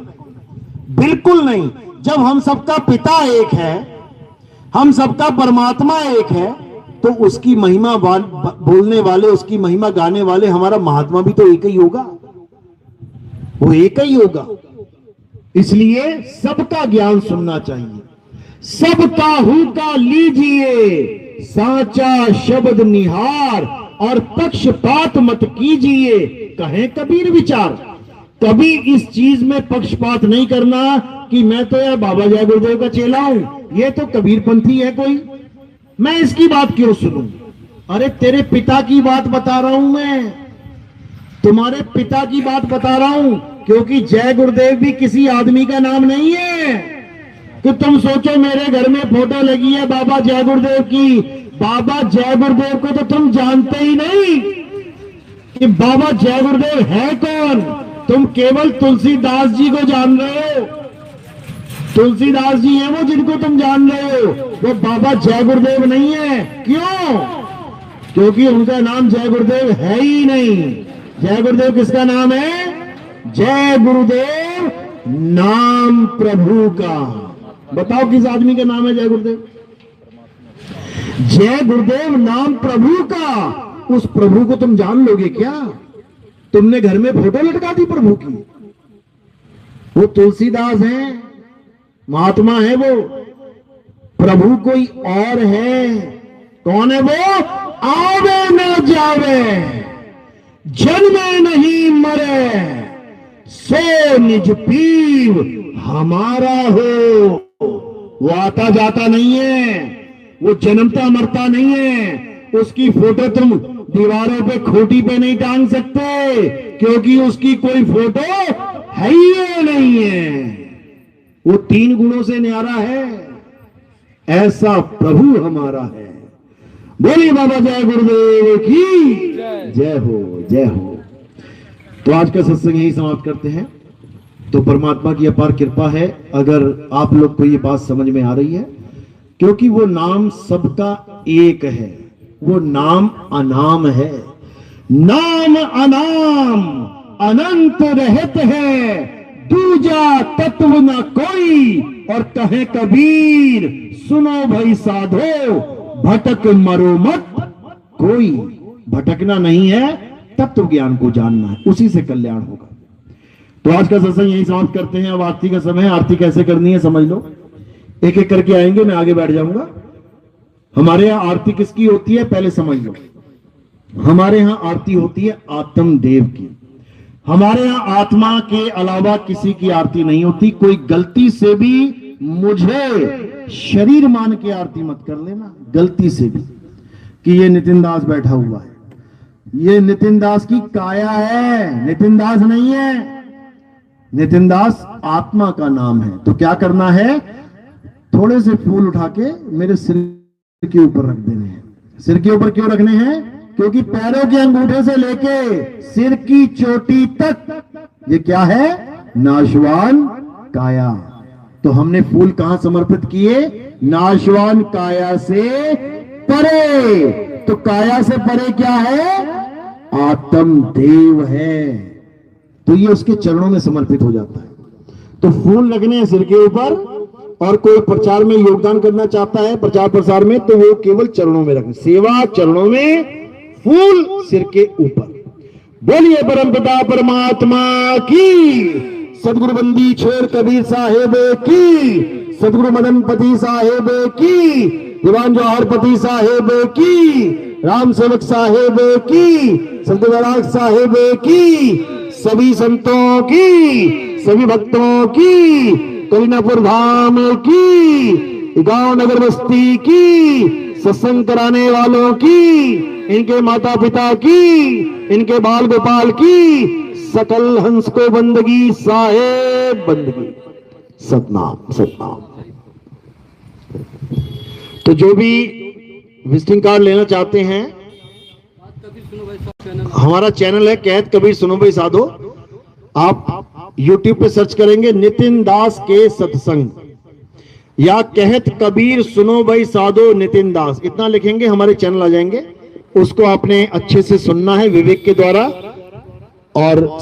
बिल्कुल नहीं। जब हम सबका पिता एक है, हम सबका परमात्मा एक है, तो उसकी महिमा बोलने वाले, उसकी महिमा गाने वाले हमारा महात्मा भी तो एक ही होगा, वो एक ही होगा। इसलिए सबका ज्ञान सुनना चाहिए। सबका हुक्का लीजिए, साचा शब्द निहार, और पक्षपात मत कीजिए, कहे कबीर विचार। कभी इस चीज में पक्षपात नहीं करना कि मैं तो यार बाबा जय गुरुदेव का चेला हूं, ये तो कबीरपंथी है कोई, मैं इसकी बात क्यों सुनूं। अरे तेरे पिता की बात बता रहा हूं मैं, तुम्हारे पिता की बात बता रहा हूं। क्योंकि जय गुरुदेव भी किसी आदमी का नाम नहीं है कि तुम सोचो मेरे घर में फोटो लगी है बाबा जय गुरुदेव की। बाबा जय गुरुदेव को तो तुम जानते ही नहीं कि बाबा जय गुरुदेव है कौन। तुम केवल तुलसीदास जी को जान रहे हो, तुलसीदास जी हैं वो जिनको तुम जान रहे हो, वो बाबा जय गुरुदेव नहीं है। क्यों? क्योंकि उनका नाम जय गुरुदेव है ही नहीं। जय गुरुदेव किसका नाम है? जय गुरुदेव नाम प्रभु का। बताओ किस आदमी का नाम है जय गुरुदेव? जय गुरुदेव नाम प्रभु का। उस प्रभु को तुम जान लोगे क्या? तुमने घर में फोटो लटका दी प्रभु की। वो तुलसीदास है, महात्मा है वो, प्रभु कोई और है। कौन है वो? आवे न जावे, जन्मे नहीं मरे, सो निज पीव हमारा हो। वो आता जाता नहीं है, वो जन्मता मरता नहीं है। उसकी फोटो तुम दीवारों पे खूंटी पे नहीं टांग सकते, क्योंकि उसकी कोई फोटो है ही नहीं है। वो 3 गुणों से न्यारा है। ऐसा प्रभु हमारा है। बोलिए बाबा जय गुरुदेव की जय हो, जय हो। तो आज का सत्संग यही समाप्त करते हैं। तो परमात्मा की अपार कृपा है अगर आप लोग को ये बात समझ में आ रही है, क्योंकि वो नाम सबका एक है, वो नाम अनाम है। नाम अनाम अनंत रहत है, दूजा तत्व न कोई। और कहे कबीर सुनो भाई साधो, भटक मरो मत कोई। भटकना नहीं है, तत्व ज्ञान को जानना है, उसी से कल्याण होगा। तो आज का सत्संग यही समाप्त करते हैं। अब आरती का समय है। आरती कैसे करनी है समझ लो, एक एक करके आएंगे, मैं आगे बैठ जाऊंगा। हमारे यहां आरती किसकी होती है पहले समझ लो। हमारे यहां आरती होती है आत्मदेव की। हमारे यहां आत्मा के अलावा किसी की आरती नहीं होती। कोई गलती से भी मुझे शरीर मान के आरती मत कर लेना, गलती से भी, कि ये नितिन दास बैठा हुआ है, ये नितिन दास की काया है, नितिन दास नहीं है। नितिन दास आत्मा का नाम है। तो क्या करना है? थोड़े से फूल उठा के मेरे सिर के ऊपर रख देने हैं। सिर के ऊपर क्यों रखने हैं? क्योंकि पैरों के अंगूठे से लेके सिर की चोटी तक ये क्या है? नाशवान काया। तो हमने फूल कहां समर्पित किए? नाशवान काया से परे। तो काया से परे क्या है? आत्म देव है। तो ये उसके चरणों में समर्पित हो जाता है। तो फूल लगने हैं सिर के ऊपर, और कोई प्रचार में योगदान करना चाहता है, प्रचार प्रसार में, तो वो केवल चरणों में रखें। सेवा चरणों में, फूल सिर के ऊपर। बोलिए परमपिता परमात्मा की, सदगुरु बंदी छोड़ कबीर साहेब की, सदगुरु मदनपति साहेब की, दीवान जवाहरपति साहेब की, राम सेवक साहेब की, संत वैराग साहेब की, सभी संतों की, सभी भक्तों की, करीनापुर धाम की, गांव नगर बस्ती की, सत्संग कराने वालों की, इनके माता पिता की, इनके बाल गोपाल की, सकल हंस को बंदगी साहेब बंदगी। सतनाम सतनाम। तो जो भी विजिटिंग कार्ड लेना चाहते हैं, हमारा चैनल है कहत कबीर सुनो भाई साधो। आप YouTube पे सर्च करेंगे नितिन दास के सत्संग, या कहत कबीर सुनो भाई साधो नितिन दास, इतना लिखेंगे हमारे चैनल आ जाएंगे। उसको आपने अच्छे से सुनना है विवेक के द्वारा, और